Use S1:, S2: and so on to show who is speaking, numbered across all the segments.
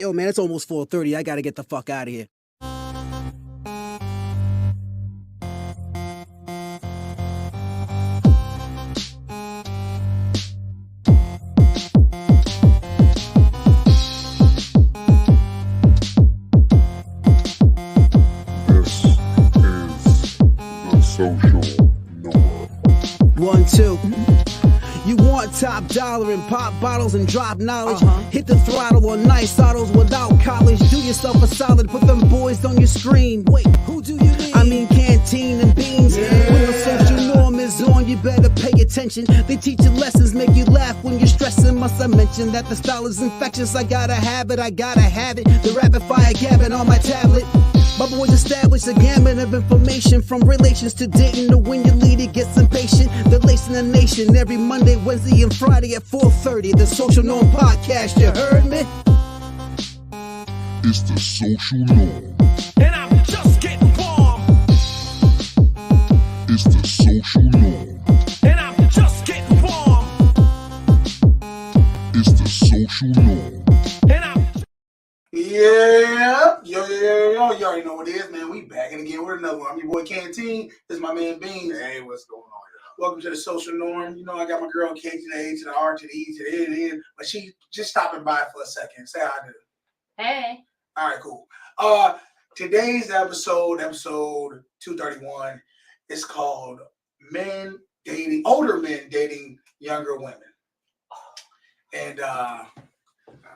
S1: Yo, man, it's almost 4:30. I gotta get the fuck out of here.
S2: This is the Social Norm.
S1: 1, 2. You want top dollar and pop bottles and drop knowledge. Hit the throttle on nice autos without college. Do yourself a solid, put them boys on your screen. Wait, who do you mean? I mean canteen and beans. When the social norm is on, you better pay attention. They teach you lessons, make you laugh when you're stressing. Must I mention that the style is infectious? I gotta have it, The rapid fire gabbing on my tablet. My boys established a gamut of information, from relations to dating to when your leader gets impatient. They're lacing the nation every Monday, Wednesday, and Friday at 4:30. The Social Norm Podcast, you heard me?
S2: It's the Social Norm.
S3: And I'm just getting warm.
S2: It's the Social Norm.
S3: And I'm just getting warm.
S2: It's the Social Norm.
S3: And I'm
S4: Yeah, yo, you already know what it is, man. We back and again with another one. I'm your boy Canteen. This is my man Beans.
S5: Hey, what's going on, y'all?
S4: Welcome to the Social Norm. You know, I got my girl K to the A to the R to the E to the N, but she just stopping by for a second. Say hi to her.
S6: Hey.
S4: All right, cool. Today's episode 231, is called Older Men Dating Younger Women. And
S5: I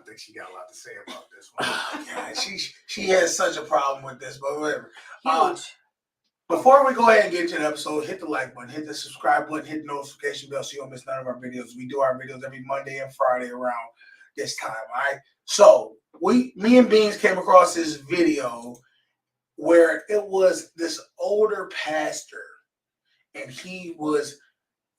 S5: think she got a lot to say about this one.
S4: God, she has such a problem with this, but whatever.
S6: Huge.
S4: Before we go ahead and get into the episode, hit the like button, hit the subscribe button, hit the notification bell so you don't miss none of our videos. We do our videos every Monday and Friday around this time, all right? So, me and Beans came across this video where it was this older pastor, and he was,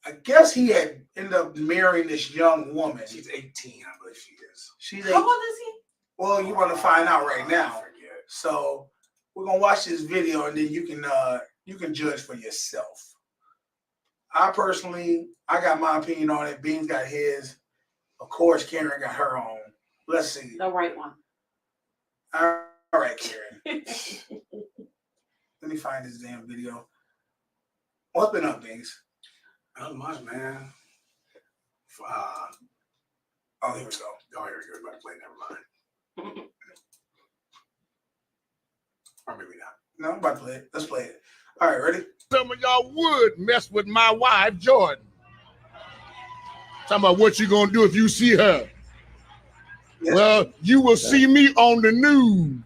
S4: I guess he had ended up marrying this young woman.
S5: She's 18, I believe she is.
S4: She's
S6: How old is he?
S4: Well, you want to find out right now.
S5: I forget.
S4: So we're gonna watch this video, and then you can judge for yourself. I got my opinion on it. Beans got his. Of course, Karen got her own. Let's see.
S6: The right one.
S4: All right, Karen. Let me find this damn video. What's been up, Beans?
S5: Not much, man.
S4: Oh, here we go.
S5: Oh, here we go. About to play. Never mind. Or maybe not.
S4: No, I'm about to play it. Let's play it. All right, ready?
S7: Some of y'all would mess with my wife, Jordan. Talking about what you gonna do if you see her.
S4: Yes.
S7: Well, you will see me on the news.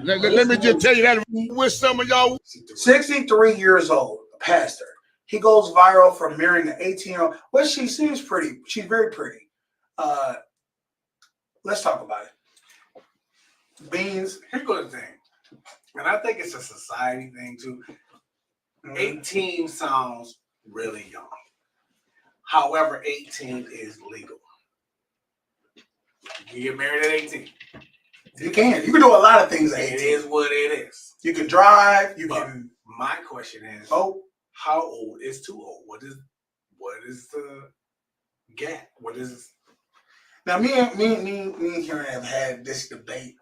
S7: Let me just tell you that with some of y'all.
S4: 63 years old, a pastor. He goes viral for marrying an 18-year-old. Well, she seems pretty. She's very pretty. Let's talk about it. Beans.
S5: Here's the thing. And I think it's a society thing, too. 18 sounds really young. However, 18 is legal. You can get married at 18.
S4: You can. You can do a lot of things at 18.
S5: It is what it is.
S4: You can drive. You
S5: But
S4: can.
S5: my question is,
S4: Oh,
S5: how old is too old? What is the gap? What is
S4: now me and Karen have had this debate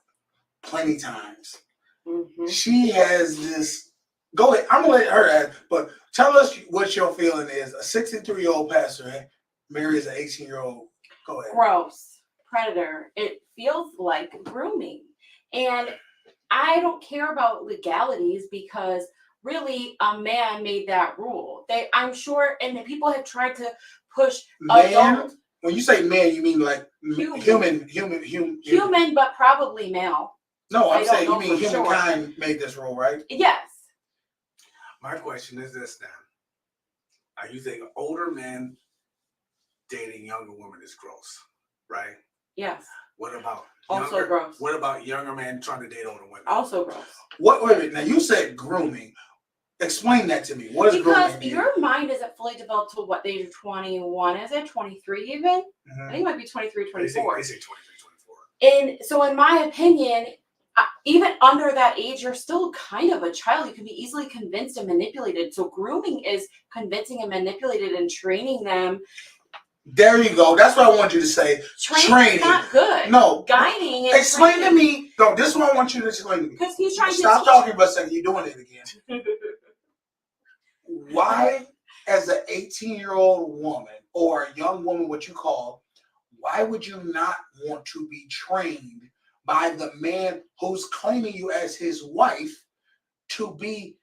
S4: plenty times.
S6: Mm-hmm.
S4: She has this. Go ahead. I'm gonna let her ask, but tell us what your feeling is. A 63-year-old pastor marries an 18-year-old. Go ahead.
S6: Gross. Predator. It feels like grooming. And I don't care about legalities because really a man made that rule. I'm sure, and the people have tried to push adult.
S4: When you say man, you mean like human.
S6: Human, but probably male.
S4: No, I'm
S6: I don't
S4: saying you
S6: know
S4: mean
S6: for sure.
S4: humankind made this rule, right?
S6: Yes.
S5: my question is this now? Are you thinking older men dating younger women is gross, right?
S6: Yes.
S5: What about
S6: Also gross.
S5: What about younger men trying to date older women?
S6: Also gross.
S4: Wait a minute. Now you said grooming. Explain that to me. What is
S6: Because
S4: grooming?
S6: your mind isn't fully developed to what the age of 21 is it? 23 even? I think it might be 23, 24.
S5: They say 23, 24.
S6: And so in my opinion, even under that age, you're still kind of a child. You can be easily convinced and manipulated. So grooming is convincing and manipulated and training them
S4: There you go. That's what I want you to say.
S6: Training is not good.
S4: No.
S6: Guiding is
S4: Explain to me. No, this is what I want you to explain to me.
S6: Because he's trying
S4: Stop
S6: to
S4: talking for a second. You're doing it again. Why, as an 18-year-old woman or a young woman, what you call, why would you not want to be trained by the man who's claiming you as his wife to be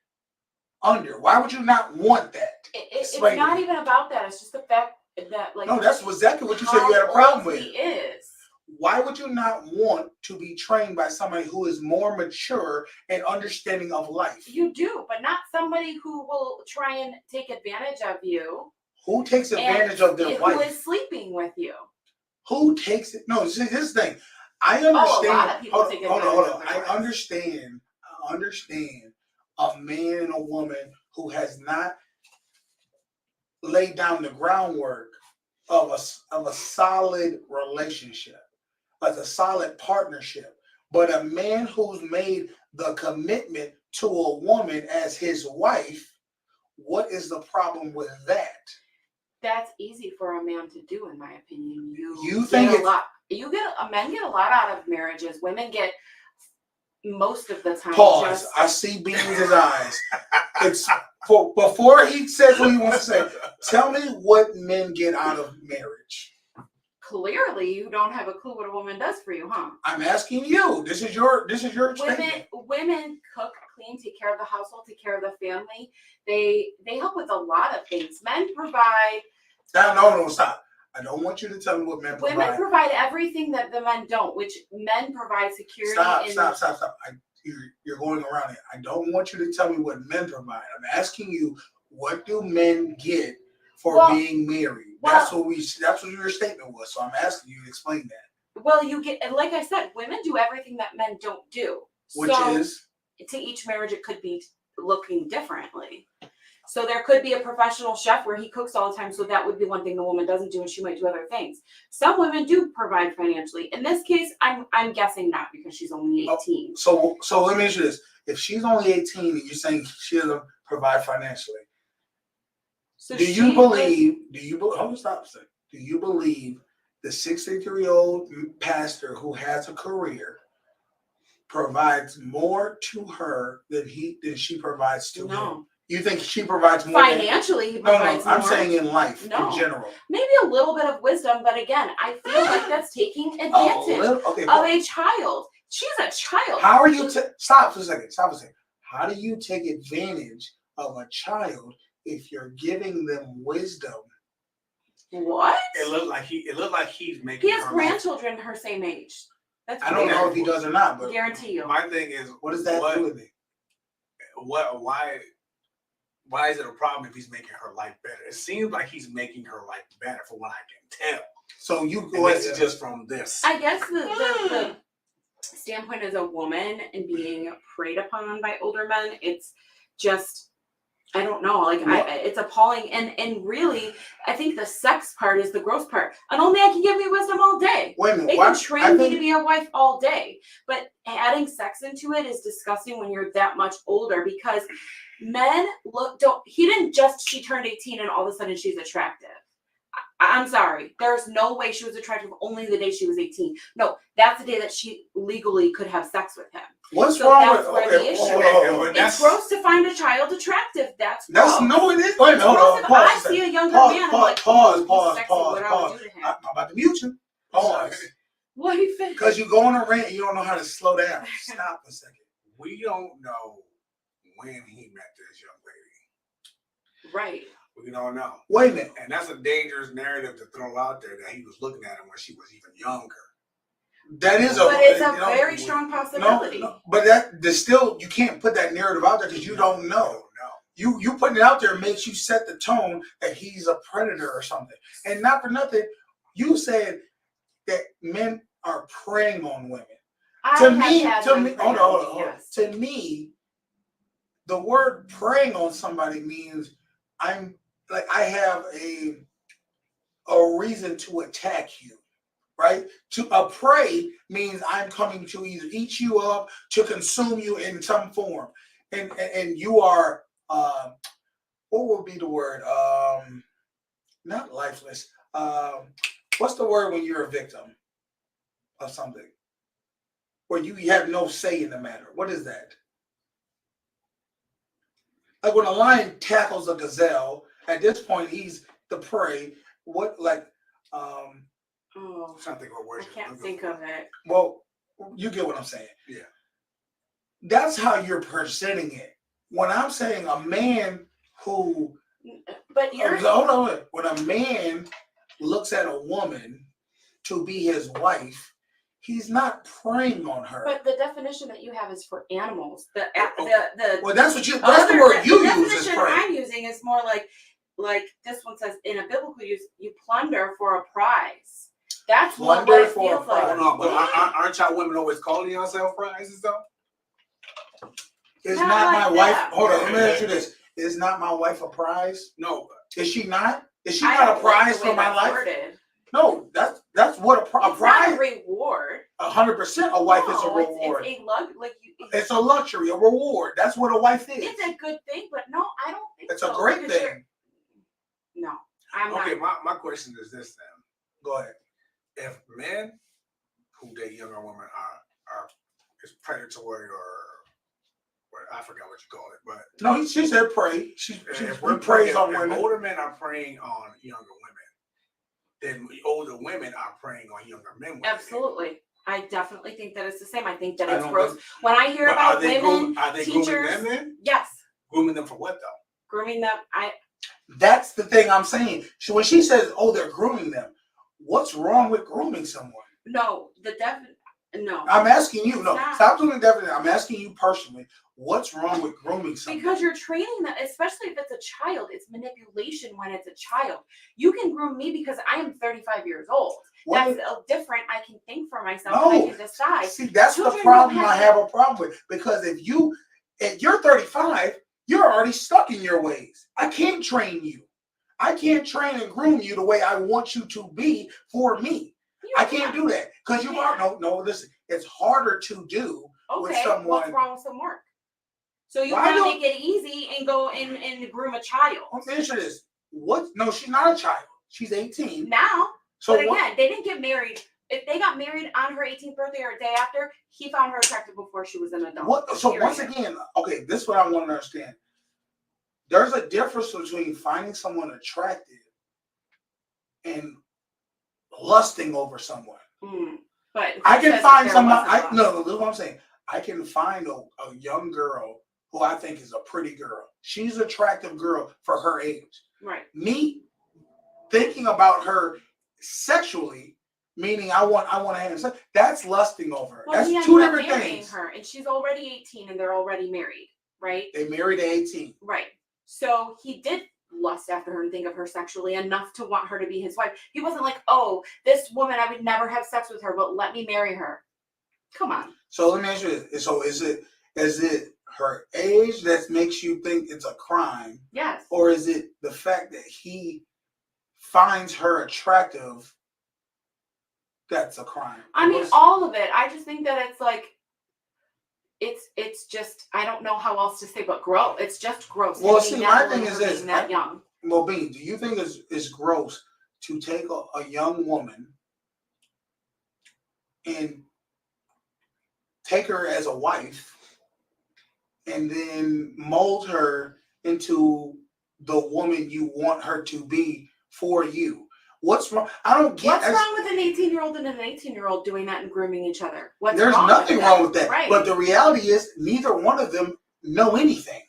S4: under? Why would you not want that?
S6: It's not even about that. It's just the fact that, like,
S4: no, that's exactly what you said you had a problem with.
S6: He is.
S4: Why would you not want to be trained by somebody who is more mature and understanding of life?
S6: You do, but not somebody who will try and take advantage of you.
S4: Who takes advantage of their wife?
S6: Who is sleeping with you?
S4: Who takes it? No, see, this thing. I understand.
S6: A lot of people take advantage
S4: hold on.
S6: of their
S4: I
S6: wives.
S4: understand a man and a woman who has not laid down the groundwork of a solid relationship, as a solid partnership. But a man who's made the commitment to a woman as his wife, what is the problem with that?
S6: That's easy for a man to do, in my opinion.
S4: You think
S6: get a lot. Men get a lot out of marriages. Women get most of the time.
S4: Pause. I see beams in his eyes. It's before he says what he wants to say. Tell me what men get out of marriage.
S6: Clearly, you don't have a clue what a woman does for you, huh?
S4: I'm asking you. This is your statement.
S6: Women cook, clean, take care of the household, take care of the family. They help with a lot of things. Men provide.
S4: No, stop. I don't want you to tell me what men provide.
S6: Women provide everything that the men don't, which men provide security.
S4: Stop. You're going around it. I don't want you to tell me what men provide. I'm asking you, what do men get for being married? That's what your statement was. So I'm asking you to explain that.
S6: Well, you get, like I said, women do everything that men don't do.
S4: Which is?
S6: To each marriage, it could be looking differently. So there could be a professional chef where he cooks all the time. So that would be one thing the woman doesn't do, and she might do other things. Some women do provide financially. In this case, I'm guessing not, because she's only 18.
S4: So let me ask you this: if she's only 18 and you're saying she doesn't provide financially,
S6: so
S4: do you believe the 63-year-old pastor who has a career provides more to her than she provides to him? You think she provides more
S6: financially? He provides more.
S4: I'm saying in life, in general.
S6: Maybe a little bit of wisdom, but again, I feel like that's taking advantage of a child. She's a child.
S4: How are you? Stop for a second. How do you take advantage of a child if you're giving them wisdom?
S6: What?
S5: It looked like he's making.
S6: He has grandchildren her same age. That's
S4: I don't know if he does or not, but
S6: guarantee you.
S5: My thing is,
S4: what does that do with it?
S5: Why is it a problem if he's making her life better? It seems like he's making her life better, from what I can tell. So you go ahead, just from this.
S6: I guess the standpoint as a woman and being preyed upon by older men, it's just, I don't know, like it's appalling. And really, I think the sex part is the gross part. An old man can give me wisdom all day.
S4: Wait a minute,
S6: they can train me to be a wife all day. But adding sex into it is disgusting when you're that much older, because men she turned 18 and all of a sudden she's attractive. I'm sorry. There's no way she was attractive only the day she was 18. No, that's the day that she legally could have sex with him.
S4: What's wrong with
S6: the issue? It's gross to find a child attractive. That's
S4: no, it is. Wait a minute, hold on. Pause.
S6: I see a younger man.
S4: Pause. I'm about to mute you. Pause.
S6: What do you think?
S4: Because you go on a rant and you don't know how to slow down. Stop a second.
S5: We don't know when he met this young lady.
S6: Right.
S5: We don't know.
S4: Wait a minute.
S5: And that's a dangerous narrative to throw out there, that he was looking at her when she was even younger.
S4: That is
S6: but it's a very strong possibility.
S4: No, but there's still, you can't put that narrative out there because you don't know. You putting it out there makes you set the tone that he's a predator or something. And not for nothing, you said that men are preying on women. To me, the word preying on somebody means I have a reason to attack you, right? A prey means I'm coming to either eat you up, to consume you in some form, and you are what would be the word? Not lifeless. what's the word when you're a victim of something? Where you have no say in the matter. What is that? Like when a lion tackles a gazelle, at this point he's the prey. What like
S6: Oh,
S5: I'm trying to think what
S6: I
S5: words.
S6: can't think of it.
S4: well, you get what I'm saying.
S5: Yeah.
S4: That's how you're presenting it. When I'm saying a man who
S6: But you're
S4: hold on, when a man looks at a woman to be his wife, he's not preying on her.
S6: but the definition that you have is for animals. The
S4: Well, that's what you. That's the word you use. Is
S6: definition
S4: prey.
S6: I'm using is more like this one says in a biblical use, you plunder for a prize. That's what
S4: Plunder
S6: it
S4: for a
S6: feels like.
S4: prize.
S5: Hold on, but aren't y'all women always calling yourself prizes though?
S4: Is
S6: Not
S4: not my
S6: like
S4: wife.
S6: that.
S4: Hold on, let me ask you this: is not my wife a prize?
S5: No.
S4: Is she not? Is she
S6: I
S4: not
S6: don't
S4: a prize
S6: like the way
S4: for my
S6: that's
S4: life?
S6: worded.
S4: No, that's what a
S6: It's not a
S4: prize.
S6: reward.
S4: 100%. A wife is a
S6: No,
S4: reward.
S6: It's a lug like you.
S4: It's a luxury, a reward. That's what a wife is.
S6: It's a good thing, but no, I don't think
S4: It's
S6: so.
S4: a great
S6: because
S4: thing.
S6: No, I'm
S5: Okay,
S6: not.
S5: my question is this then.
S4: Go ahead.
S5: If men who date younger women are is predatory or I forgot what you call it, but
S4: No, she said pray. She
S5: if
S4: prays on
S5: if
S4: women.
S5: older men are preying on younger women, then older women are preying on younger men. with it.
S6: Absolutely. I definitely think that it's the same. I think that
S4: I
S6: it's
S4: don't
S6: gross.
S4: think-
S6: When I hear
S5: But
S6: about
S5: are they
S6: women,
S5: are they
S6: teachers,
S5: grooming them then?
S6: yes,
S5: Grooming them for what though?
S6: grooming them.
S4: That's the thing I'm saying. When she says, "Oh, they're grooming them," what's wrong with grooming someone?
S6: No, no.
S4: I'm asking you.
S6: It's
S4: No,
S6: not.
S4: stop doing the definition. I'm asking you personally. What's wrong with grooming someone?
S6: Because you're training them, especially if it's a child. It's manipulation when it's a child. You can groom me because I am 35 years old.
S4: What
S6: That's different. I can think for myself.
S4: No.
S6: And I can decide.
S4: See, that's the
S6: Children
S4: problem
S6: don't
S4: I
S6: have
S4: have a problem with. Because if you're 35, you're already stuck in your ways. I can't train you. I can't train and groom you the way I want you to be for me. I can't do that because you are no. Listen, it's harder to do with
S6: Okay,
S4: someone.
S6: what's wrong with some work? So you
S4: Why
S6: want to
S4: don't-
S6: make it easy and go and groom a child.
S4: Let me answer this. What? No, she's not a child. She's 18.
S6: Now,
S4: So
S6: but
S4: what?
S6: again, they didn't get married. If they got married on her 18th birthday or a day after, he found her attractive before she was an adult.
S4: What? So
S6: Period.
S4: once again, okay, this is what I want to understand. There's a difference between finding someone attractive and lusting over someone.
S6: But
S4: I
S6: who
S4: can
S6: says
S4: find
S6: there
S4: someone.
S6: wasn't lust?
S4: No, this is what I'm saying. I can find a young girl who I think is a pretty girl. She's an attractive girl for her age.
S6: Right.
S4: Me thinking about her sexually, meaning I want to have sex. That's lusting over her.
S6: Well,
S4: That's
S6: he
S4: two
S6: ended up
S4: different
S6: marrying
S4: things.
S6: her, and she's already 18, and they're already married, right?
S4: They married at 18.
S6: Right. So he did lust after her and think of her sexually enough to want her to be his wife. He wasn't like, oh, this woman, I would never have sex with her, but let me marry her. Come on.
S4: So let me ask you this. So is it her age that makes you think it's a crime?
S6: Yes.
S4: Or is it the fact that he finds her attractive that's a crime?
S6: I mean, all of it. I just think that it's like, it's just, I don't know how else to say, but gross. It's just gross.
S4: Well,
S6: Him
S4: see,
S6: being
S4: my
S6: that
S4: thing
S6: little
S4: is
S6: for
S4: this.
S6: being that young.
S4: Well, Bean, do you think it's gross to take a young woman and take her as a wife and then mold her into the woman you want her to be for you? What's wrong? I don't get.
S6: What's wrong with an 18-year-old and an 18-year-old doing that and grooming each other? What's
S4: There's
S6: wrong
S4: nothing
S6: with
S4: wrong with that.
S6: Right.
S4: But the reality is, neither one of them know anything.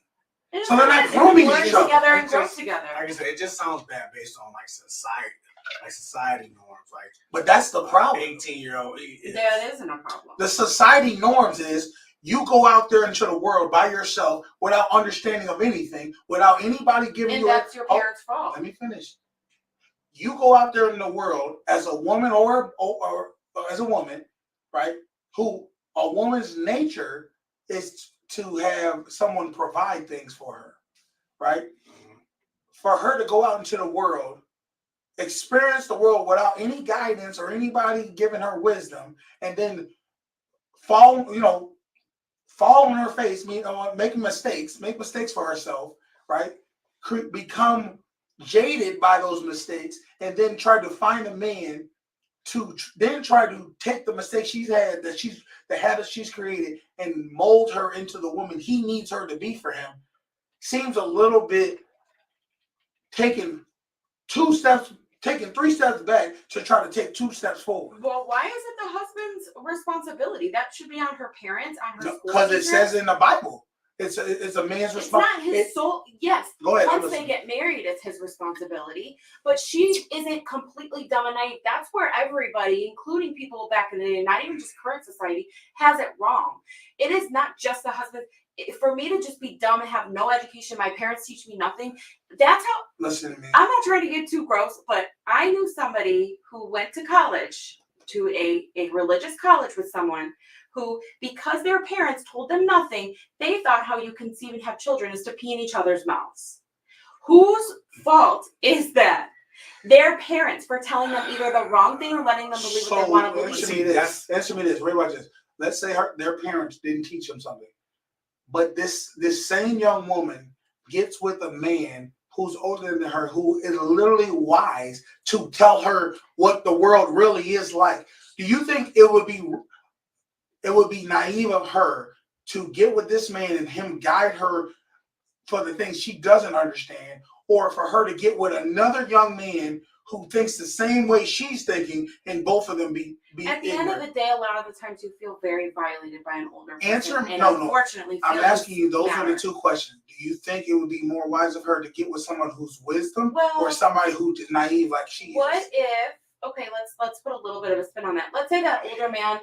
S6: It
S4: So they're not
S6: doesn't matter.
S4: grooming
S6: Learn
S4: each other.
S6: together and
S5: It's
S6: grow
S5: just-
S6: together.
S5: Like I said, it just sounds bad based on like society norms. Like,
S4: But that's the problem.
S5: 18-year-old.
S6: That isn't a problem.
S4: The society norms is you go out there into the world by yourself without understanding of anything, without anybody giving
S6: And
S4: you.
S6: that's your parents' fault.
S4: Let me finish. You go out there in the world as a woman or as a woman, right? Who a woman's nature is to have someone provide things for her, right? For her to go out into the world, experience the world without any guidance or anybody giving her wisdom, and then fall on her face, make mistakes for herself, right? Become jaded by those mistakes, and then try to find a man to then try to take the mistakes she's had, the habits she's created, and mold her into the woman he needs her to be for him, seems a little bit taking three steps back to try to take 2 steps forward.
S6: Well, why is it the husband's responsibility? That should be on her parents, on her school
S4: Because it
S6: teacher.
S4: says in the Bible, it's a man's
S6: It's not his
S4: responsibility.
S6: sole. Yes,
S4: Go ahead.
S6: once they get married, it's his responsibility. But she isn't completely dumb and naive. That's where everybody, including people back in the day, not even just current society, has it wrong. It is not just the husband. For me to just be dumb and have no education, my parents teach me nothing. That's how.
S4: Listen to me.
S6: I'm not trying to get too gross, but I knew somebody who went to college, to a religious college with someone who, because their parents told them nothing, they thought how you conceive and have children is to pee in each other's mouths. Whose fault is that? Their parents for telling them either the wrong thing or letting them believe what they want to
S4: Answer
S6: believe.
S4: me this. Answer me this. Wait, watch this. Let's say their parents didn't teach them something, but this same young woman gets with a man who's older than her, who is literally wise to tell her what the world really is like. Do you think it would be naive of her to get with this man and him guide her for the things she doesn't understand, or for her to get with another young man who thinks the same way she's thinking, and both of them be
S6: At the end of the day, a lot of the times you feel very violated by an older person.
S4: Answer me.
S6: And
S4: No.
S6: unfortunately,
S4: I'm
S6: feelings
S4: asking you, those are
S6: matter.
S4: the two questions. Do you think it would be more wise of her to get with someone who's wisdom,
S6: Well,
S4: or somebody who's naive like she
S6: What
S4: is?
S6: if? Okay, let's put a little bit of a spin on that. Let's say that older man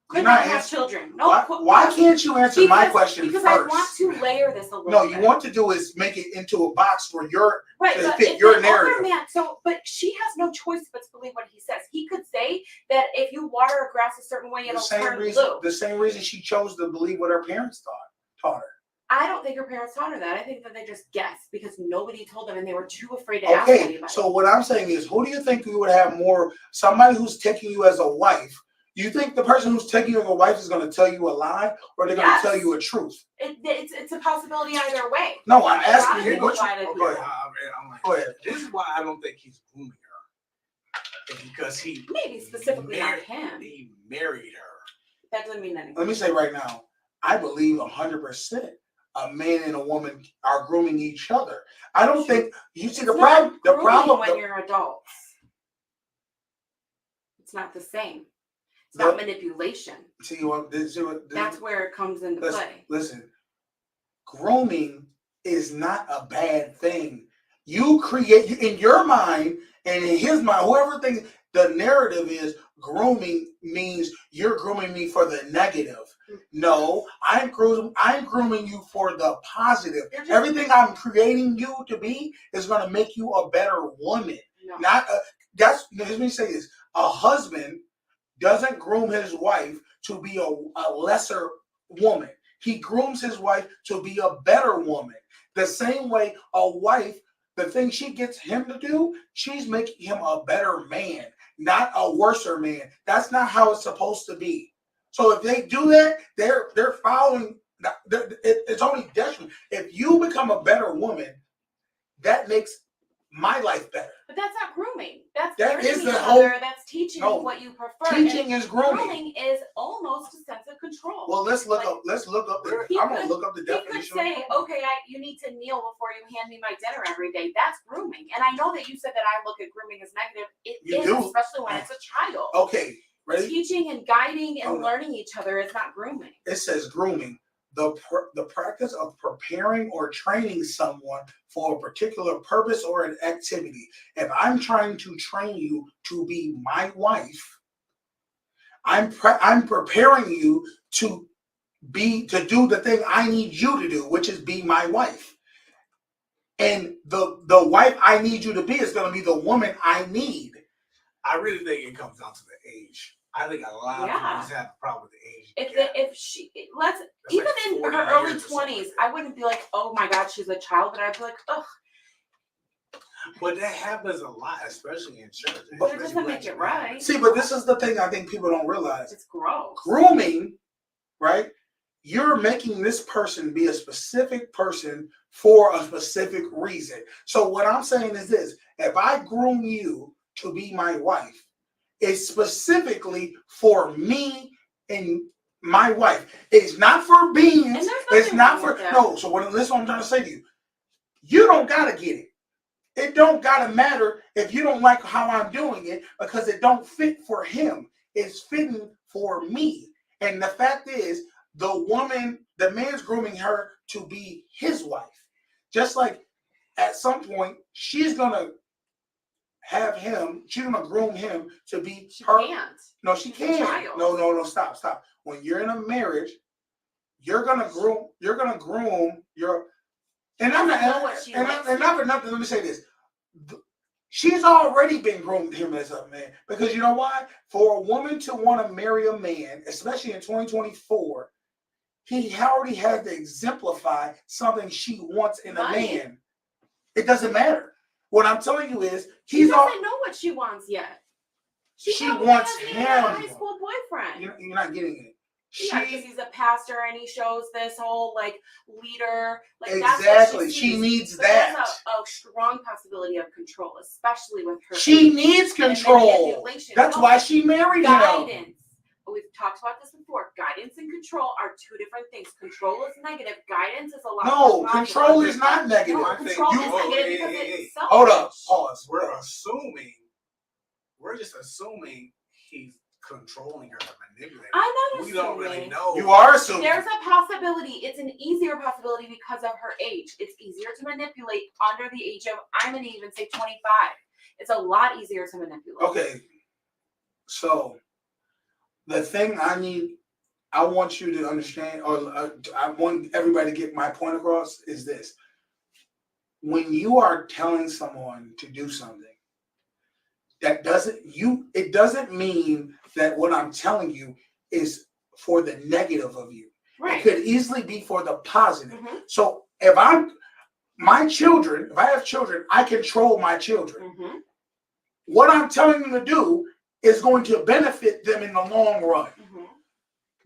S6: could
S4: You're
S6: not
S4: not
S6: have
S4: answer-
S6: children. No,
S4: Why can't you answer my question
S6: because
S4: first?
S6: I want to layer this a little
S4: No,
S6: bit.
S4: you want to do is make it into a box for your
S6: Right,
S4: to
S6: but
S4: fit
S6: if
S4: your
S6: the
S4: narrative.
S6: older man, but she has no choice but to believe what he says. He could say that if you water a grass a certain way,
S4: The
S6: it'll
S4: same
S6: turn
S4: reason.
S6: blue.
S4: The same reason she chose to believe what her parents taught her.
S6: I don't think her parents taught her that. I think that they just guessed because nobody told them and they were too afraid to ask
S4: Okay,
S6: anybody.
S4: so what I'm saying is, who do you think you would have more? Somebody who's taking you as a wife. You think the person who's taking you as a wife is going to tell you a lie, or they're going
S6: Yes.
S4: to tell you a truth?
S6: It's a possibility either way.
S4: No, I'm
S6: A lot
S4: asking
S6: of
S4: you.
S6: people
S4: Which,
S6: lie to
S4: go
S6: people.
S4: ahead.
S5: I'm like,
S4: Go ahead.
S5: this is why I don't think he's grooming her. It's because he
S6: Maybe specifically not him.
S5: He married her.
S6: That doesn't mean anything.
S4: Let me say right now, I believe 100% a man and a woman are grooming each other. I don't think you see
S6: It's
S4: the
S6: not
S4: problem. The
S6: grooming
S4: problem.
S6: when you're adults. It's not the same. It's not manipulation. That's where it comes into play.
S4: Listen, grooming is not a bad thing. You create in your mind and in his mind, whoever thinks the narrative is grooming means you're grooming me for the negative. No, I'm grooming you for the positive. Everything I'm creating you to be is going to make you a better woman.
S6: No.
S4: Let me say this: a husband doesn't groom his wife to be a lesser woman. He grooms his wife to be a better woman. The same way a wife, the thing she gets him to do, she's making him a better man, not a worser man. That's not how it's supposed to be. So if they do that, they're following. It's only detriment. If you become a better woman, that makes my life better.
S6: But that's not grooming. That's
S4: That
S6: learning
S4: is the
S6: each
S4: whole-
S6: other. That's teaching
S4: No.
S6: you what you prefer.
S4: Teaching
S6: And
S4: is grooming.
S6: grooming is almost a sense of control.
S4: Well, let's look
S6: Like,
S4: up. Let's look up.
S6: he
S4: I'm gonna
S6: could-
S4: look up the
S6: He could
S4: definition.
S6: say, okay, you need to kneel before you hand me my dinner every day. That's grooming. And I know that you said that I look at grooming as negative. It
S4: You
S6: is,
S4: do.
S6: especially when it's a child.
S4: Okay, ready?
S6: Teaching and guiding and
S4: Hold on.
S6: learning each other is not grooming.
S4: It says grooming, the practice of preparing or training someone for a particular purpose or an activity. If I'm trying to train you to be my wife, I'm preparing you to do the thing I need you to do, which is be my wife. And the wife I need you to be is going to be the woman I need.
S5: I really think it comes down to the age. I think a lot of people just have a problem with the age.
S6: Even
S5: like
S6: in
S5: 40
S6: her early
S5: years or something
S6: 20s,
S5: like that.
S6: I wouldn't be like, oh my God, she's a child, but I'd be like, ugh,
S5: But that happens a lot, especially in church.
S6: but it doesn't make it right.
S4: See, but this is the thing I think people don't realize.
S6: It's gross.
S4: Grooming, right? You're making this person be a specific person for a specific reason. So what I'm saying is this: if I groom you to be my wife, it's specifically for me and my wife. It's not for beans.
S6: And there's
S4: It's
S6: nothing
S4: not
S6: wrong
S4: for
S6: with that.
S4: no. So what? Listen, what I'm trying to say to you: you don't gotta get it. It don't gotta matter if you don't like how I'm doing it because it don't fit for him. It's fitting for me. And the fact is, the man's grooming her to be his wife. Just like at some point, she's gonna groom him to be
S6: She
S4: her.
S6: can't.
S4: No, she
S6: She's a
S4: can't.
S6: child.
S4: No, stop. When you're in a marriage, you're gonna groom your. And I'm not.
S6: know what she
S4: And
S6: likes
S4: not for nothing. Let me say this: she's already been groomed him as a man because you know why? For a woman to want to marry a man, especially in 2024, he already has to exemplify something she wants in a
S6: Money.
S4: man. It doesn't matter. What I'm telling you is
S6: She
S4: he's
S6: doesn't know what she wants yet.
S4: She
S6: probably
S4: wants
S6: hasn't even had a
S4: him.
S6: high school boyfriend.
S4: You're not getting it.
S6: Yeah, because he's a pastor and he shows this whole like leader. Like
S4: Exactly.
S6: That's what
S4: She
S6: sees.
S4: needs
S6: But
S4: that.
S6: There's a strong possibility of control, especially with her.
S4: She
S6: age
S4: needs
S6: and
S4: control.
S6: manipulation.
S4: That's
S6: No,
S4: why she married him.
S6: guidance. We've talked about this before. Guidance and control are two different things. Control is negative. Guidance is a lot.
S4: No,
S6: more
S4: control
S6: positive.
S4: is not negative.
S6: No, control is
S5: Whoa,
S6: negative
S5: hey,
S6: because
S5: hey,
S6: it's
S5: hey.
S6: selfish.
S4: Hold up. Pause.
S5: We're just assuming he's controlling her to manipulate.
S6: I'm not
S5: We don't really
S6: assuming.
S5: know.
S4: You are assuming.
S6: There's a possibility. It's an easier possibility because of her age. It's easier to manipulate under the age of, I'm going to even say 25. It's a lot easier to manipulate.
S4: Okay. So the thing I want you to understand, or I want everybody to get my point across, is this. When you are telling someone to do something, it doesn't mean that what I'm telling you is for the negative of you.
S6: Right.
S4: It could easily be for the positive.
S6: Mm-hmm.
S4: So if I have children, I control my children.
S6: Mm-hmm.
S4: What I'm telling them to do is going to benefit them in the long run.
S6: Mm-hmm.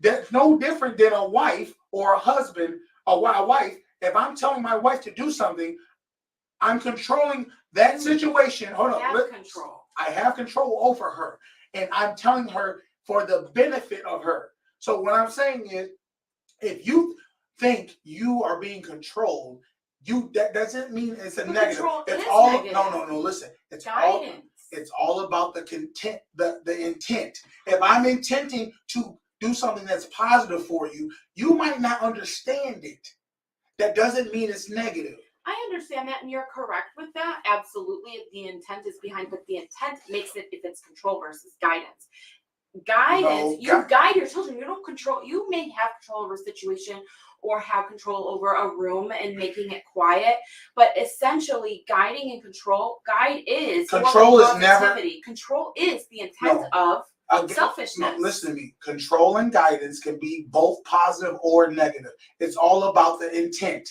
S4: That's no different than a wife or a husband, a wife. If I'm telling my wife to do something, I'm controlling that situation. Hold on.
S6: Control.
S4: I have control over her, and I'm telling her for the benefit of her. So what I'm saying is, if you think you are being controlled, that doesn't mean it's a negative.
S6: Control
S4: It's
S6: is
S4: all
S6: negative.
S4: no. Listen, it's
S6: Guidance.
S4: It's all about the content, the intent. If I'm intending to do something that's positive for you, you might not understand it. That doesn't mean it's negative.
S6: I understand that, and you're correct with that. Absolutely, if the intent is behind, but the intent makes it if it's control versus guidance. Guidance, you guide your children. You don't control. You may have control over a situation or have control over a room and making it quiet, but essentially, guiding and control. Control is the intent of selfishness.
S4: No, listen to me. Control and guidance can be both positive or negative. It's all about the intent.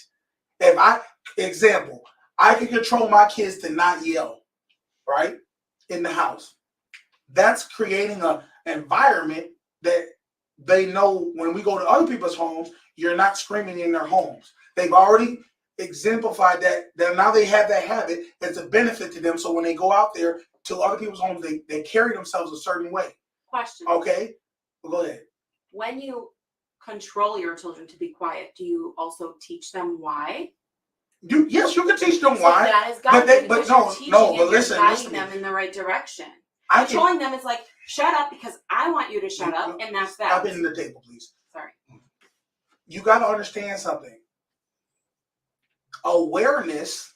S4: Example, I can control my kids to not yell, right, in the house. That's creating an environment that they know when we go to other people's homes, you're not screaming in their homes. They've already exemplified that now they have that habit. It's a benefit to them. So when they go out there to other people's homes, they carry themselves a certain way.
S6: Question.
S4: Okay, well, go ahead.
S6: When you control your children to be quiet, do you also teach them why?
S4: Yes, you can teach them why.
S6: That is guiding.
S4: But listen,
S6: guiding them in the right direction. Controlling them is like, shut up because I want you to shut up, and that's that.
S4: Stop hitting the table, please.
S6: Sorry.
S4: You got to understand something. Awareness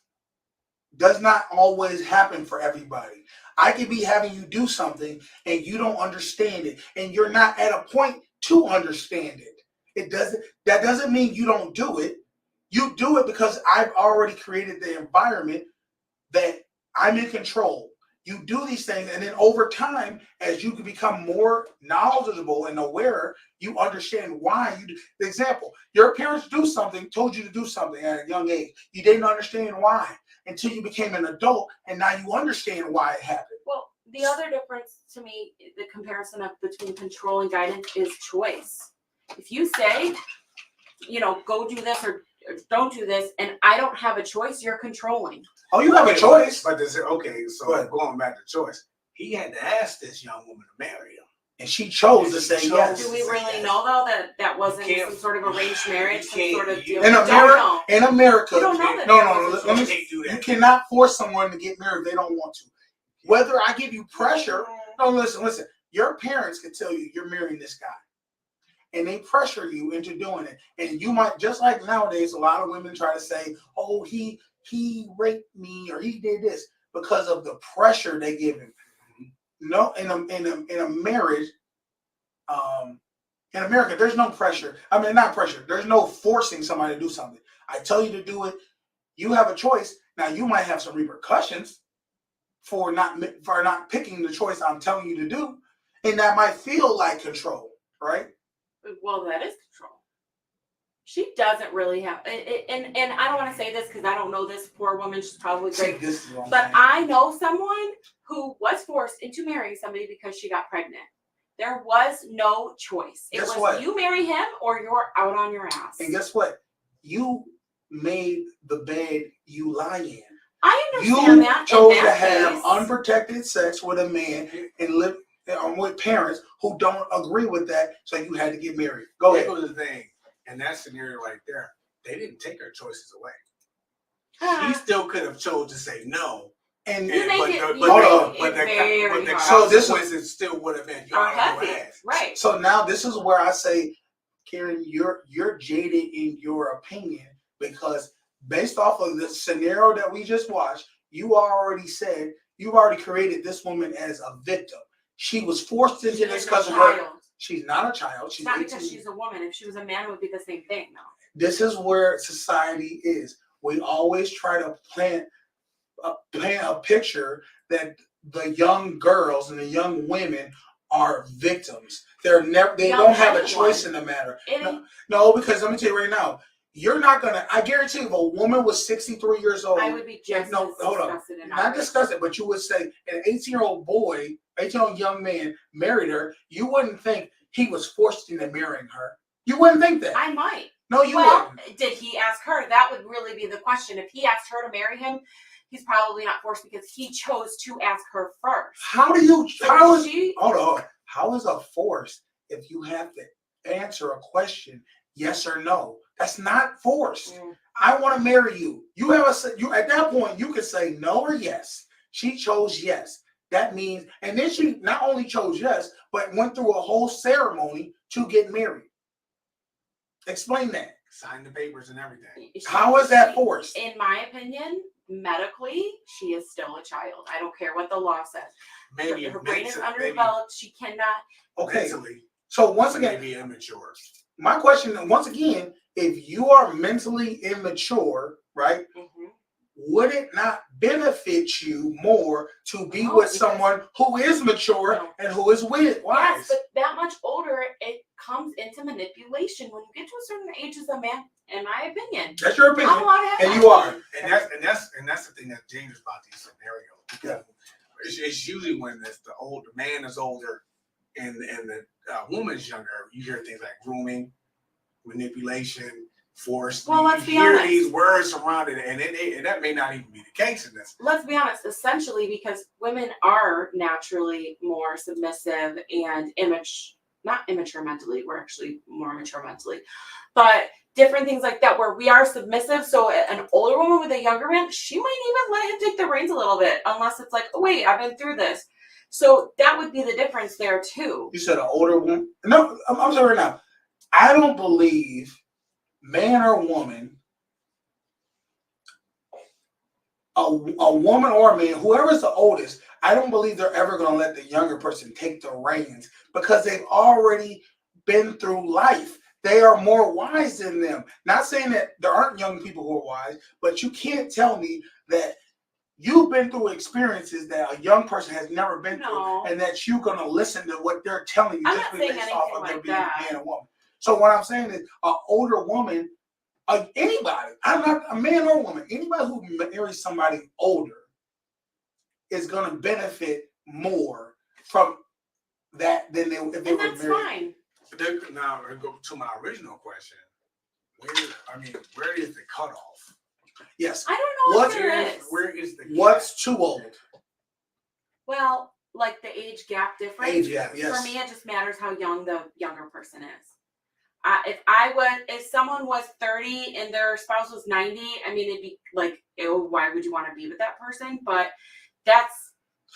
S4: does not always happen for everybody. I could be having you do something and you don't understand it, and you're not at a point to understand it. That doesn't mean you don't do it. You do it because I've already created the environment that I'm in control. You do these things, and then over time, as you can become more knowledgeable and aware, you understand why you do. The example, your parents told you to do something at a young age. You didn't understand why until you became an adult, and now you understand why it happened.
S6: Well, the other difference to me, the comparison between control and guidance is choice. If you say, go do this, or don't do this, and I don't have a choice. You're controlling.
S4: Oh, you have a choice.
S5: But does it, okay, so
S4: Go ahead.
S5: going back to choice, he had to ask this young woman to marry him.
S4: And she chose to say yes.
S6: Do we really know though that wasn't
S5: can't-
S6: some sort of arranged marriage, some
S5: can't-
S6: sort of deal?
S5: In
S6: We
S4: America-
S6: don't know.
S4: In America,
S6: We don't know that
S4: no,
S6: there
S4: no,
S6: was a
S4: let me.
S5: choice.
S4: You cannot force someone to get married if they don't want to. Whether I give you pressure, no, listen. Your parents can tell you you're marrying this guy, and they pressure you into doing it. And you might, just like nowadays, a lot of women try to say, "Oh, he raped me or he did this," because of the pressure they give him. No, in a marriage, in America, there's no pressure. I mean, not pressure. There's no forcing somebody to do something. I tell you to do it. You have a choice. Now, you might have some repercussions for not picking the choice I'm telling you to do, and that might feel like control, right?
S6: Well, that is control. She doesn't really have, and I don't want to say this because I don't know this poor woman. She's probably great.
S4: See, this is what I'm
S6: But
S4: saying.
S6: I know someone who was forced into marrying somebody because she got pregnant. There was no choice. It
S4: Guess
S6: was
S4: what?
S6: you marry him or you're out on your ass.
S4: And guess what? You made the bed you lie in.
S6: I understand
S4: You
S6: that.
S4: chose
S6: in
S4: to
S6: that
S4: have
S6: case.
S4: unprotected sex with a man and live with parents who don't agree with that, so you had to get married. Go
S5: There
S4: ahead.
S5: goes the thing. And that scenario right there, they didn't take her choices away.
S6: Ah.
S5: She still could have chose to say no.
S4: And
S6: You make it- you
S4: make
S6: it very hard.
S4: So this is-
S5: consequences still would have been
S6: Are
S5: y'all
S6: heavy,
S5: ass.
S6: right?
S4: so now this is where I say, Karen, you're jaded in your opinion, because based off of the scenario that we just watched, you've already created this woman as a victim. She was forced into
S6: She
S4: this
S6: is a
S4: because of her.
S6: child.
S4: She's not a child.
S6: It's
S4: She's
S6: not
S4: 18.
S6: because she's a woman. If she was a man, it would be the same thing, though.
S4: This is where society is. We always try to paint a picture that the young girls and the young women are victims. They
S6: Young
S4: don't have a
S6: anyone.
S4: choice in the matter.
S6: It-
S4: No, because let me tell you right now, you're not gonna. I guarantee you, if a woman was 63 years old,
S6: I would be just
S4: no,
S6: as
S4: hold on.
S6: disgusted and
S4: not
S6: outraged.
S4: discuss it, but you would say an 18-year-old boy, 18-year-old young man married her. You wouldn't think he was forced into marrying her. You wouldn't think that.
S6: I might.
S4: No, you
S6: Well,
S4: wouldn't.
S6: did he ask her? That would really be the question. If he asked her to marry him, he's probably not forced because he chose to ask her first.
S4: How do you?
S6: So
S4: How is
S6: she?
S4: Hold on. How is a force if you have to answer a question yes or no? That's not forced.
S6: Mm.
S4: I want to marry you. You have you at that point you could say no or yes. She chose yes. That means, and then she not only chose yes, but went through a whole ceremony to get married. Explain that.
S5: Sign the papers and everything.
S4: How is that forced?
S6: In my opinion, medically, she is still a child. I don't care what the law says.
S5: Maybe
S6: Her brain is
S5: maybe
S6: underdeveloped. She cannot.
S4: Okay.
S5: mentally,
S4: So once again,
S5: maybe immature.
S4: my question once again, if you are mentally immature, right?
S6: Mhm.
S4: Would it not benefit you more to be
S6: No,
S4: with
S6: because-
S4: someone who is mature
S6: No.
S4: and who is wise?
S6: Yes, but that much older, it comes into manipulation. When you get to a certain age as a man, in my opinion,
S4: That's your
S6: I'm
S4: opinion,
S6: allowed to have
S4: and
S6: that.
S4: you are.
S5: And that's the thing that's dangerous about these scenarios, because it's usually when the man is older and the woman's younger, you hear things like grooming, manipulation, force.
S6: Well,
S5: you
S6: let's be
S5: hear
S6: honest.
S5: these words surrounded, and that may not even be the case in this.
S6: Let's be honest, essentially, because women are naturally more submissive and not immature mentally, we're actually more mature mentally, but different things like that where we are submissive. So an older woman with a younger man, she might even let him take the reins a little bit, unless it's like, oh wait, I've been through this. So that would be the difference there too.
S4: You said an older woman. No, I'm sorry now. I don't believe man or woman, a woman or a man, whoever's the oldest, I don't believe they're ever going to let the younger person take the reins because they've already been through life. They are more wise than them. Not saying that there aren't young people who are wise, but you can't tell me that you've been through experiences that a young person has never been
S6: No.
S4: through, and that you're going to listen to what they're telling you
S6: I'm
S4: just
S6: not saying
S4: based off
S6: anything
S4: of their
S6: like
S4: being
S6: that.
S4: man and woman. So what I'm saying is, an older woman, anybody, I'm not a man or woman, anybody who marries somebody older is going to benefit more from that than if they
S6: And
S4: were
S6: that's
S4: married.
S6: fine.
S5: Now, I go to my original question. where is the cutoff?
S4: Yes.
S6: I don't know
S4: What
S6: if there is.
S5: Where is the
S4: What's too old?
S6: Well, like the age gap difference.
S4: Age gap, yes.
S6: For me, it just matters how young the younger person is. If someone was 30 and their spouse was 90, I mean, it'd be like, ew, why would you want to be with that person? But that's.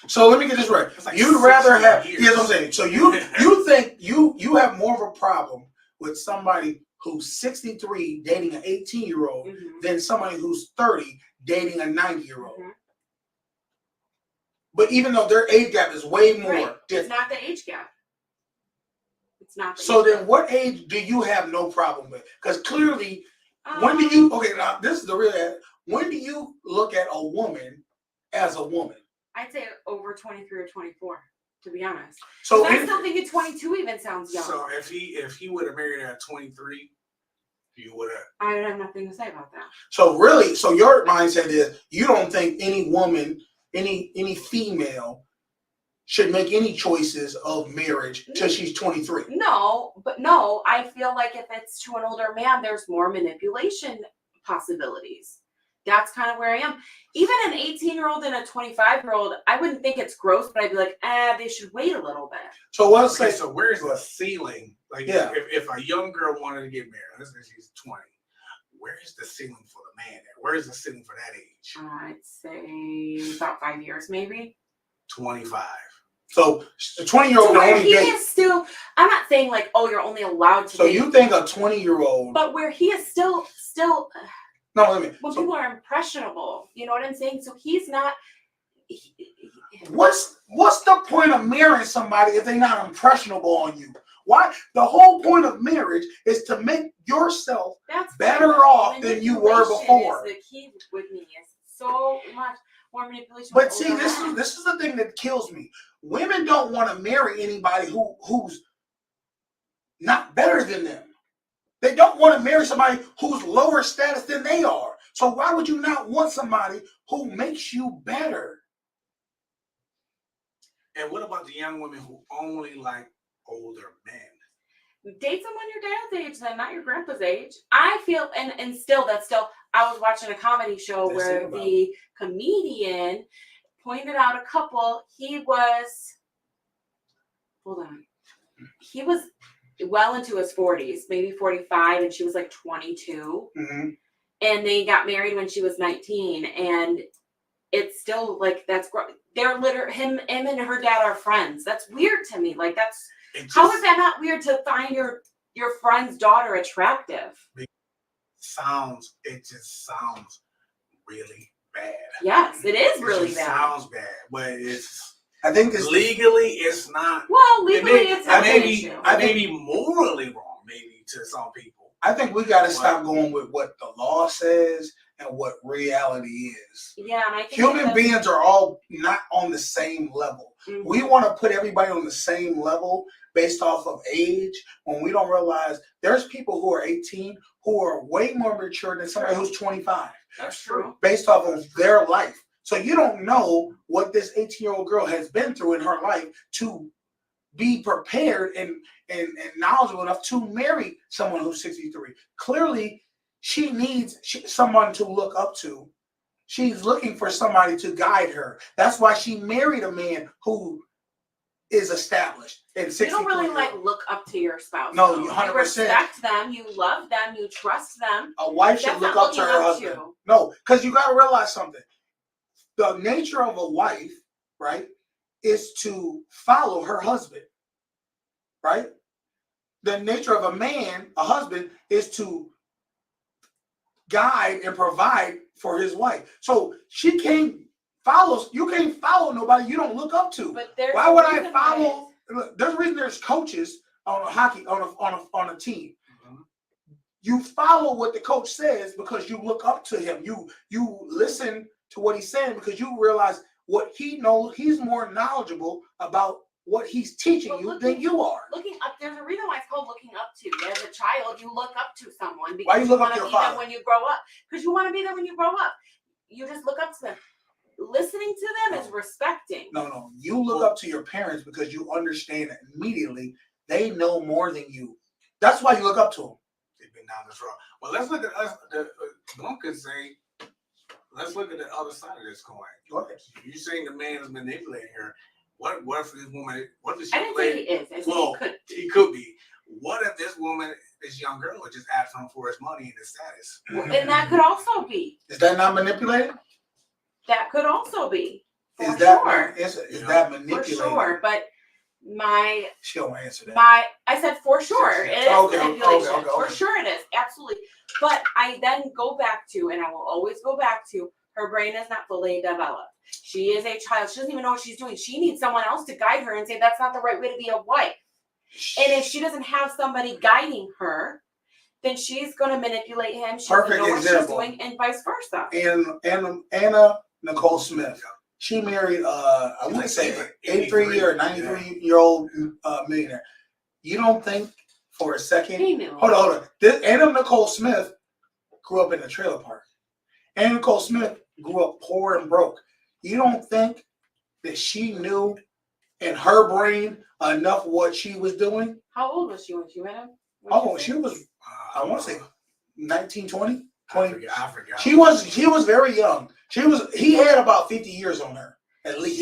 S4: So let me get this right.
S5: Like
S4: You'd rather have.
S5: years.
S4: Here's what I'm saying. So you think you have more of a problem with somebody who's 63 dating an 18-year-old than somebody who's 30 dating a 90-year-old. But even though their age gap is way more
S6: Right. It's
S4: different.
S6: not the age gap. It's not.
S4: So then what age do you have no problem with? Because clearly, when do you, okay, now this is the real answer. When do you look at a woman as a woman?
S6: I'd say over 23 or 24, to be honest.
S4: So
S6: I still think at 22 even sounds young.
S5: So if he would have married her at 23, you would have.
S6: I have nothing to say about that.
S4: So really, so your mindset is you don't think any woman, any female should make any choices of marriage till she's 23.
S6: No, I feel like if it's to an older man, there's more manipulation possibilities. That's kind of where I am. Even an 18-year-old and a 25-year-old, I wouldn't think it's gross, but I'd be like, they should wait a little bit.
S4: So let's say,
S5: so where's the ceiling? Like, if a young girl wanted to get married, let's say she's 20, where is the ceiling for the man? Where is the ceiling for that age?
S6: I'd say about 5 years, maybe.
S5: 25.
S4: So a 20-year-old
S6: So where
S4: only
S6: he
S4: date.
S6: is still, I'm not saying like, oh, you're only allowed to.
S4: So
S6: date,
S4: you think a 20-year-old?
S6: but where he is still.
S4: No, let me.
S6: When
S4: So
S6: people are impressionable, you know what I'm saying? So he's not.
S4: what's the point of marrying somebody if they're not impressionable on you? Why? The whole point of marriage is to make yourself
S6: That's
S4: better off than you were before.
S6: Is the key with me is so much more manipulation.
S4: But
S6: with
S4: see,
S6: older
S4: this
S6: men.
S4: is the thing that kills me. Women don't want to marry anybody who's not better than them. They don't want to marry somebody who's lower status than they are. So why would you not want somebody who makes you better?
S5: And what about the young women who only like older men?
S6: Date someone your dad's age, then not your grandpa's age. I feel, and still, I was watching a comedy show where the comedian pointed out a couple. He was well into his 40s, maybe 45, and she was like 22.
S4: Mm-hmm.
S6: And they got married when she was 19, and it's still like they're literally him and her dad are friends. That's weird to me. Like how is that not weird to find your friend's daughter attractive?
S5: It just sounds really bad.
S6: Yes, it is really bad.
S5: Sounds bad, but
S4: I think it's
S5: legally it's not.
S6: Well, legally it's not an issue.
S5: I may be morally wrong, maybe to some people.
S4: I think we got to stop going with what the law says and what reality is.
S6: Yeah, and I think
S4: human beings are all not on the same level. Mm-hmm. We want to put everybody on the same level based off of age when we don't realize there's people who are 18 who are way more mature than somebody who's 25.
S5: That's true.
S4: Based off of their life. So you don't know what this 18-year-old girl has been through in her life to be prepared and knowledgeable enough to marry someone who's 63. Clearly, she needs someone to look up to. She's looking for somebody to guide her. That's why she married a man who is established. And you
S6: don't really look up to your spouse.
S4: No, 100%.
S6: You respect them, you love them, you trust them.
S4: A wife should look up to her husband. No, because you got to realize something. The nature of a wife, right, is to follow her husband, right? The nature of a man, a husband, is to guide and provide for his wife. So you can't follow nobody you don't look up to. Why would I follow? There's a reason there's coaches on a hockey on a team. Mm-hmm. You follow what the coach says because you look up to him. You listen to what he's saying because you realize what he knows. He's more knowledgeable about what he's teaching you than you are.
S6: Looking up, there's a reason why it's called looking up to. As a child, you look up to someone because
S4: why you look up to your father?
S6: When you grow up, because you want to be there when you grow up. You just look up to them. Listening to them is respecting.
S4: No. You look up to your parents because you understand that immediately they know more than you. That's why you look up to them.
S5: They've been down this road. Well, let's look at us. One could say, let's look at the other side of this coin.
S4: Go ahead.
S5: You're saying the man is manipulating her. What if this woman? What does she
S6: I didn't
S5: play?
S6: say he is. I said
S5: Well,
S6: he could.
S5: he could be. What if this woman, this young girl, is just after him for his money and his status?
S6: And that could also be.
S4: Is that not manipulating?
S6: That could also be. For
S4: Is that
S6: sure.
S4: is that manipulating?
S6: For sure. But my
S4: She don't answer that.
S6: I said for sure. It is
S4: Okay,
S6: manipulation.
S4: okay.
S6: For sure it is. Absolutely. But I then go back to, and I will always go back to, her brain is not fully developed. She is a child. She doesn't even know what she's doing. She needs someone else to guide her and say that's not the right way to be a wife. And if she doesn't have somebody guiding her, then she's going to manipulate him. She doesn't
S4: Perfect
S6: know what she's
S4: example.
S6: doing, and vice versa.
S4: And Anna Nicole Smith. She married I want to say 83 or 93-year-old millionaire. You don't think for a second?
S6: Female.
S4: Hold on. This Anna Nicole Smith grew up in a trailer park. Anna Nicole Smith grew up poor and broke. You don't think that she knew in her brain enough what she was doing?
S6: How old was she when she met him?
S4: Oh, she was, I want to say 19, 20.
S5: I forgot.
S4: She was very young. He had about 50 years on her, at least.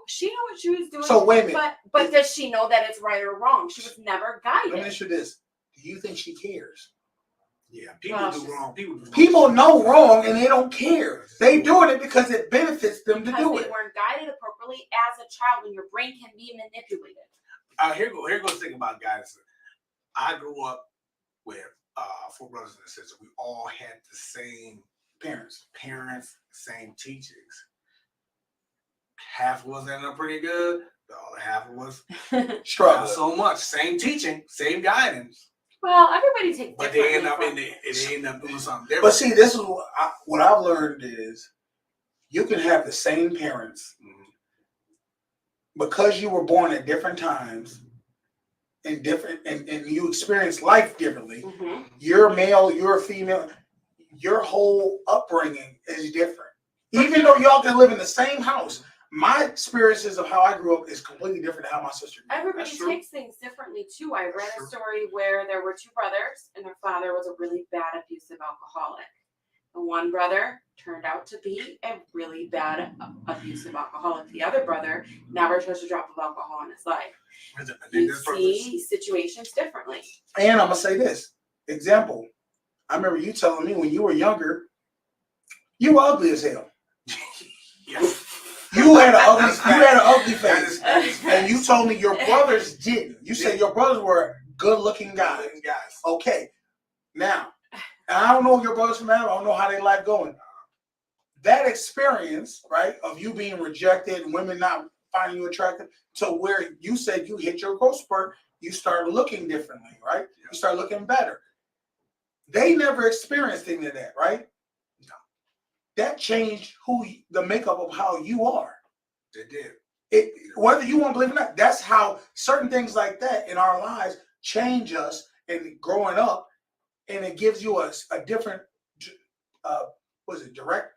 S6: She knew what she was doing.
S4: So wait a minute.
S6: But does she know that it's right or wrong? She was never
S4: Let me
S6: guided.
S4: ask you this. Do you think she cares?
S5: Yeah, people do wrong.
S4: People know wrong and they don't care. They doing it because it benefits them to
S6: Because
S4: do
S6: they
S4: it.
S6: weren't guided appropriately as a child when your brain can be manipulated.
S5: Here goes the thing about guidance. I grew up with 4 brothers and a sister. We all had the same parents, same teachings. Half was ended up pretty good. The other half was
S4: Struggle.
S5: not so much. Same teaching, same guidance.
S6: Well, everybody takes
S5: But they end up
S6: differently
S5: they end up doing something different.
S4: But see, this is what I've learned is you can have the same parents because you were born at different times and you experience life differently.
S6: Mhm.
S4: You're male, you're female. Your whole upbringing is different. Even though y'all can live in the same house, my experiences of how I grew up is completely different than how my sister grew up.
S6: Everybody
S5: That's true.
S6: takes things differently too. I read
S5: That's
S6: a
S5: true.
S6: story where there were 2 brothers and their father was a really bad abusive alcoholic. The one brother turned out to be a really bad abusive alcoholic. The other brother never touched a drop of alcohol in his life. You see situations differently.
S4: And I'm gonna say this example. I remember you telling me when you were younger, you were ugly as hell.
S5: Yeah.
S4: You had an ugly face.
S5: That is
S4: And you told me your brothers didn't. You said your brothers were good-looking guys.
S5: guys.
S4: Okay. Now, I don't know your brothers from Adam. I don't know how they life going. That experience, right, of you being rejected, women not finding you attractive, to where you said you hit your growth spurt, you start looking differently, right?
S5: Yeah.
S4: You start looking better. They never experienced any of that, right?
S5: No.
S4: That changed the makeup of how you are.
S5: They did.
S4: Whether you want to believe it or not, that's how certain things like that in our lives change us and growing up, and it gives you a different direct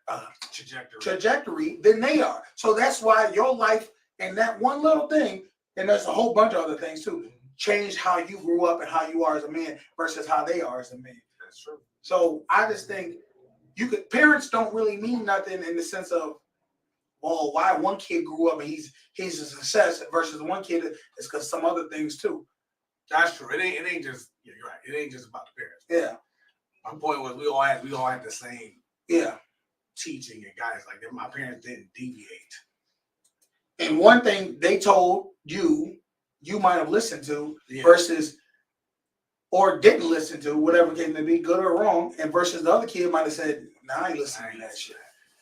S4: trajectory than they are. So that's why your life and that one little thing, and there's a whole bunch of other things too, changed how you grew up and how you are as a man versus how they are as a man.
S5: That's true.
S4: So I just think parents don't really mean nothing in the sense of, well, why one kid grew up and he's a success versus one kid is because some other things too.
S5: That's true. It ain't just, yeah, you're right. It ain't just about the parents.
S4: Yeah.
S5: My point was we all had the same
S4: Yeah.
S5: teaching and guidance. Like that. My parents didn't deviate.
S4: And one thing they told you might have listened to versus or didn't listen to, whatever came to be, good or wrong, and versus the other kid might have said, nah, I ain't listening to that shit.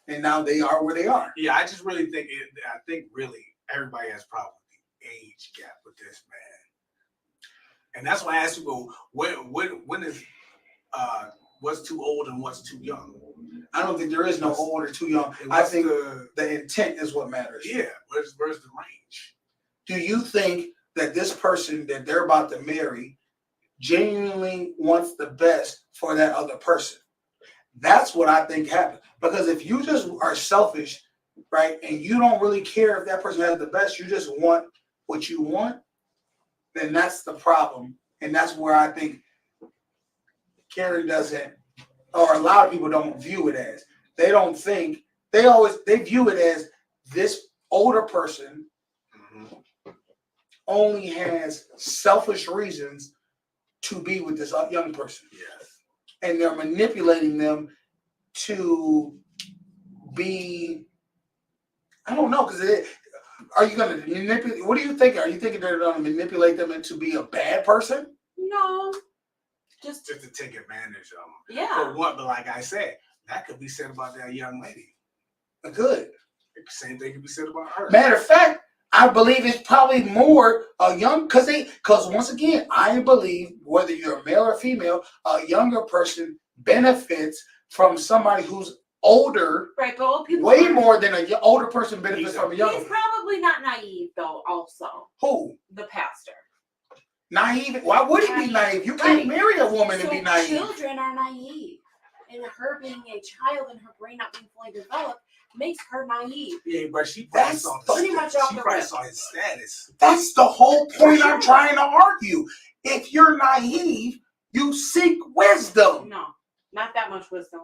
S4: And now they are where they are.
S5: Yeah, I just really think I think really everybody has problems with the age gap with this, man. And that's why I ask people when is what's too old and what's too young.
S4: I don't think there is no old or too young. I think the intent is what matters.
S5: Yeah, where's the range?
S4: Do you think that this person that they're about to marry genuinely wants the best for that other person? That's what I think happens. Because if you just are selfish, right, and you don't really care if that person has the best, you just want what you want, then that's the problem. And that's where I think Carrie doesn't, or a lot of people don't view it as. They don't think, they view it as this older person only has selfish reasons to be with this young person.
S5: Yes.
S4: And they're manipulating them to be, I don't know, because are you going to manipulate? What do you think? Are you thinking they're going to manipulate them into be a bad person?
S6: No. Just
S5: to take advantage of them.
S6: Yeah.
S5: But like I said, that could be said about that young lady.
S4: Good.
S5: Same thing could be said about her.
S4: Matter of fact, I believe it's probably more a young, because once again, I believe whether you're a male or female, a younger person benefits from somebody who's older,
S6: right, but old people
S4: way more than an older person benefits from a
S6: He's
S4: younger.
S6: probably not naive though. Also,
S4: Who?
S6: The pastor.
S4: Naive? Why would he be naive? You can't marry a woman and be naive.
S6: Children are naive, and her being a child and her brain not being fully developed makes her naive.
S5: Yeah, but she probably saw
S6: pretty much off the rip.
S5: saw his status.
S4: That's the whole point I'm trying to argue. If you're naive, you seek wisdom.
S6: No, not that much wisdom.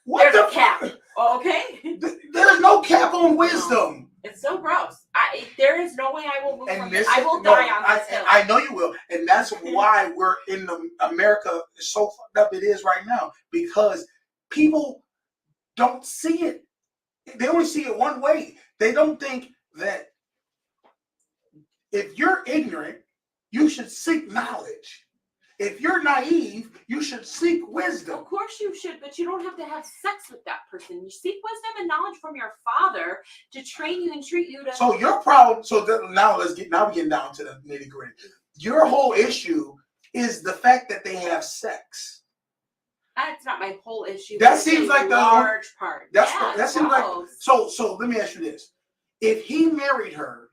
S4: What
S6: There's
S4: the
S6: a cap. Okay.
S4: There's no cap on wisdom.
S6: It's so gross. There is no way I will move
S4: And
S6: from
S4: this
S6: this. I will die on this hill.
S4: I know you will, and that's why we're in America. So fucked up it is right now, because people don't see it. They only see it one way. They don't think that if you're ignorant, you should seek knowledge. If you're naive, you should seek wisdom.
S6: Of course you should, but you don't have to have sex with that person. You seek wisdom and knowledge from your father to train you and treat you to.
S4: So your problem. Now we're getting down to the nitty gritty. Your whole issue is the fact that they have sex.
S6: That's not my whole issue.
S4: That seems like the
S6: large part.
S4: That seems like so. Let me ask you this: if he married her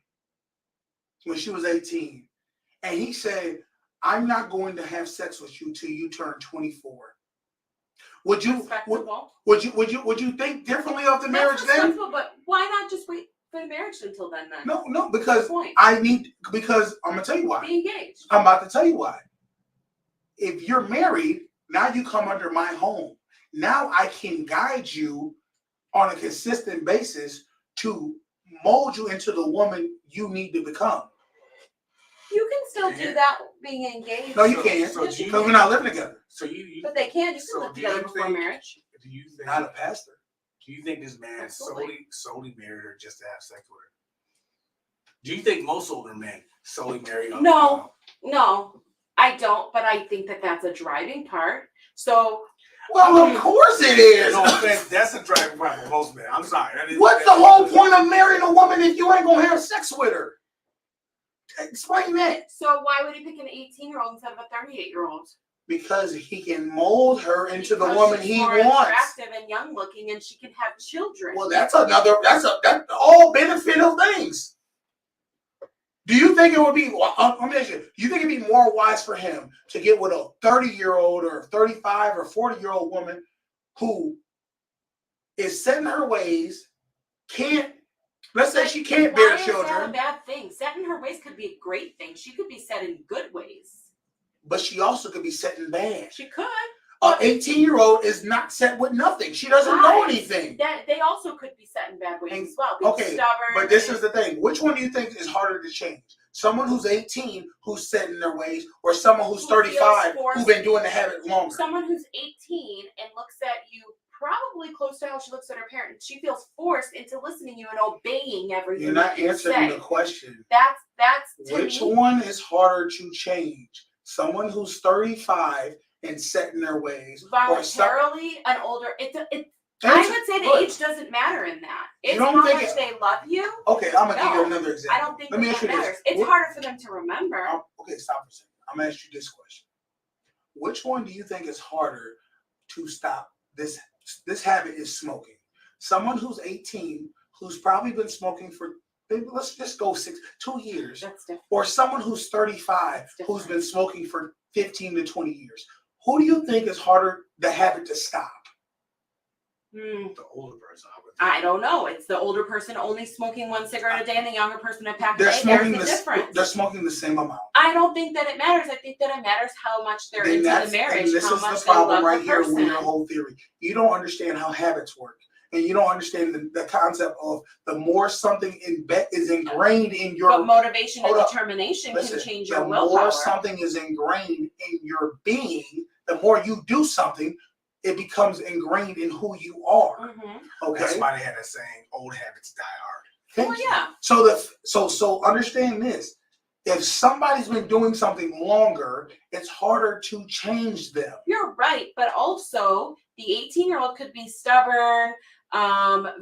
S4: when she was 18, and he said, "I'm not going to have sex with you till you turn 24," would you think differently of the marriage then?
S6: But why not just wait for the marriage until then?
S4: No, because I'm gonna tell you why.
S6: Be engaged.
S4: I'm about to tell you why. If you're married, now you come under my home. Now I can guide you on a consistent basis to mold you into the woman you need to become.
S6: You can still do that being engaged.
S4: No, you can't, because we're not living together.
S6: But they can. You can live together before marriage.
S5: Do you think?
S4: Not a pastor.
S5: Do you think this man solely married her just to have sex with her? Do you think most older men solely marry her?
S6: No, I don't. But I think that that's a driving part. So.
S4: Well, of course it is.
S5: No, that's a driving part for most men. I'm sorry.
S4: What's the whole point of marrying a woman if you ain't gonna have sex with her? Explain that.
S6: So why would he pick an 18-year-old instead of a 38-year-old?
S4: Because he can mold her into the woman he
S6: more
S4: wants.
S6: Attractive and young looking, and she can have children.
S4: Well, that's all benefit of things. Do you think it would be? Let me ask you. Do you think it'd be more wise for him to get with a 30-year-old or 35 or 40-year-old woman who is set in her ways, can't? Let's say she can't bear children.
S6: Why is that a bad thing? Set in her ways could be a great thing. She could be set in good ways.
S4: But she also could be set in bad.
S6: She could.
S4: An 18-year-old is not set with nothing. She doesn't know anything.
S6: They also could be set in bad ways as well.
S4: Okay,
S6: stubborn.
S4: But this is the thing. Which one do you think is harder to change? Someone who's 18 who's set in their ways, or someone who's 35 who's been doing the habit longer?
S6: Someone who's 18 and looks at you probably close to how she looks at her parents. She feels forced into listening to you and obeying everything.
S4: You're not answering the question.
S6: That's
S4: which one is harder to change? Someone who's 35 and set in their ways,
S6: voluntarily an older. I would say the age doesn't matter in that. It's how much they love you.
S4: Okay, I'm gonna give you another example.
S6: I don't think that matters. It's harder for them to remember.
S4: Okay, stop for a second. I'm gonna ask you this question: which one do you think is harder to stop? This habit is smoking. Someone who's 18, who's probably been smoking for, let's just go 2 years.
S6: That's different.
S4: Or someone who's 35, who's been smoking for 15 to 20 years. Who do you think is harder the habit to stop?
S5: The older person,
S6: I don't know. It's the older person only smoking 1 cigarette a day and the younger person a pack a
S4: They're
S6: day.
S4: smoking
S6: There's a difference.
S4: They're smoking the same amount.
S6: I don't think that it matters. I think that it matters how much they're into the marriage,
S4: and this
S6: how
S4: is
S6: much
S4: the
S6: they
S4: problem
S6: love
S4: right
S6: the
S4: here
S6: person.
S4: with your whole theory. You don't understand how habits work, and you don't understand the concept of the more something is ingrained in your
S6: But motivation and
S4: Hold up.
S6: determination
S4: Listen,
S6: can change
S4: the
S6: your
S4: more
S6: willpower.
S4: something is ingrained in your being, the more you do something, it becomes ingrained in who you are.
S6: Mhm.
S4: Okay.
S5: That's why they had that saying, "Old habits die hard."
S4: Thank
S6: Well,
S4: you.
S6: yeah.
S4: So understand this. If somebody's been doing something longer, it's harder to change them.
S6: You're right, but also the 18-year-old could be stubborn,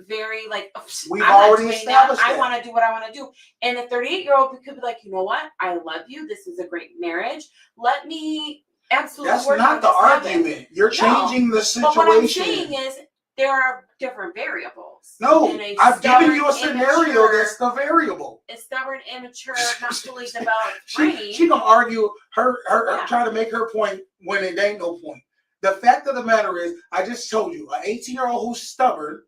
S6: very like,
S4: We've
S6: I'm not
S4: already
S6: doing
S4: established
S6: that. I
S4: that.
S6: want to do what I want to do. And the 38-year-old could be like, you know what? I love you. This is a great marriage. Let me absolutely
S4: That's
S6: work
S4: not
S6: on
S4: the
S6: this habit.
S4: argument. You're changing the situation.
S6: But what I'm saying is there are different variables.
S4: No,
S6: And a
S4: I've given you a
S6: stubborn,
S4: scenario
S6: immature-
S4: that's the variable.
S6: A stubborn, immature, not fully developed brain.
S4: She gonna argue her
S6: Yeah.
S4: trying to make her point when it ain't no point. The fact of the matter is, I just told you, an 18-year-old who's stubborn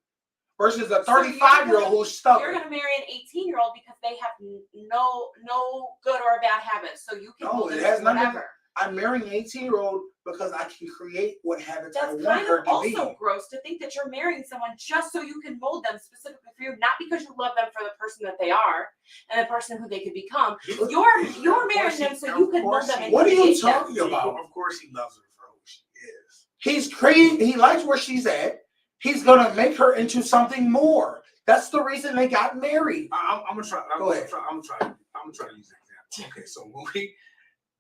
S4: versus a 35-year-old who's stubborn.
S6: You're gonna marry an 18-year-old because they have no good or bad habits. So you can
S4: No,
S6: hold
S4: it
S6: them
S4: has
S6: to
S4: nothing.
S6: whatever.
S4: I'm marrying an 18-year-old because I can create what habits I
S6: That's
S4: want
S6: kind
S4: her
S6: of
S4: to
S6: also
S4: be.
S6: gross to think that you're marrying someone just so you can mold them specifically for you, not because you love them for the person that they are and the person who they could become. You're marrying them so you can mold them and
S4: What are you
S6: create them.
S4: talking about?
S5: Of course, he loves her for who she is.
S4: He's creating. He likes where she's at. He's gonna make her into something more. That's the reason they got married.
S5: I'm gonna try. I'm
S4: Go
S5: gonna
S4: ahead.
S5: try. I'm gonna try to use an example. Okay, so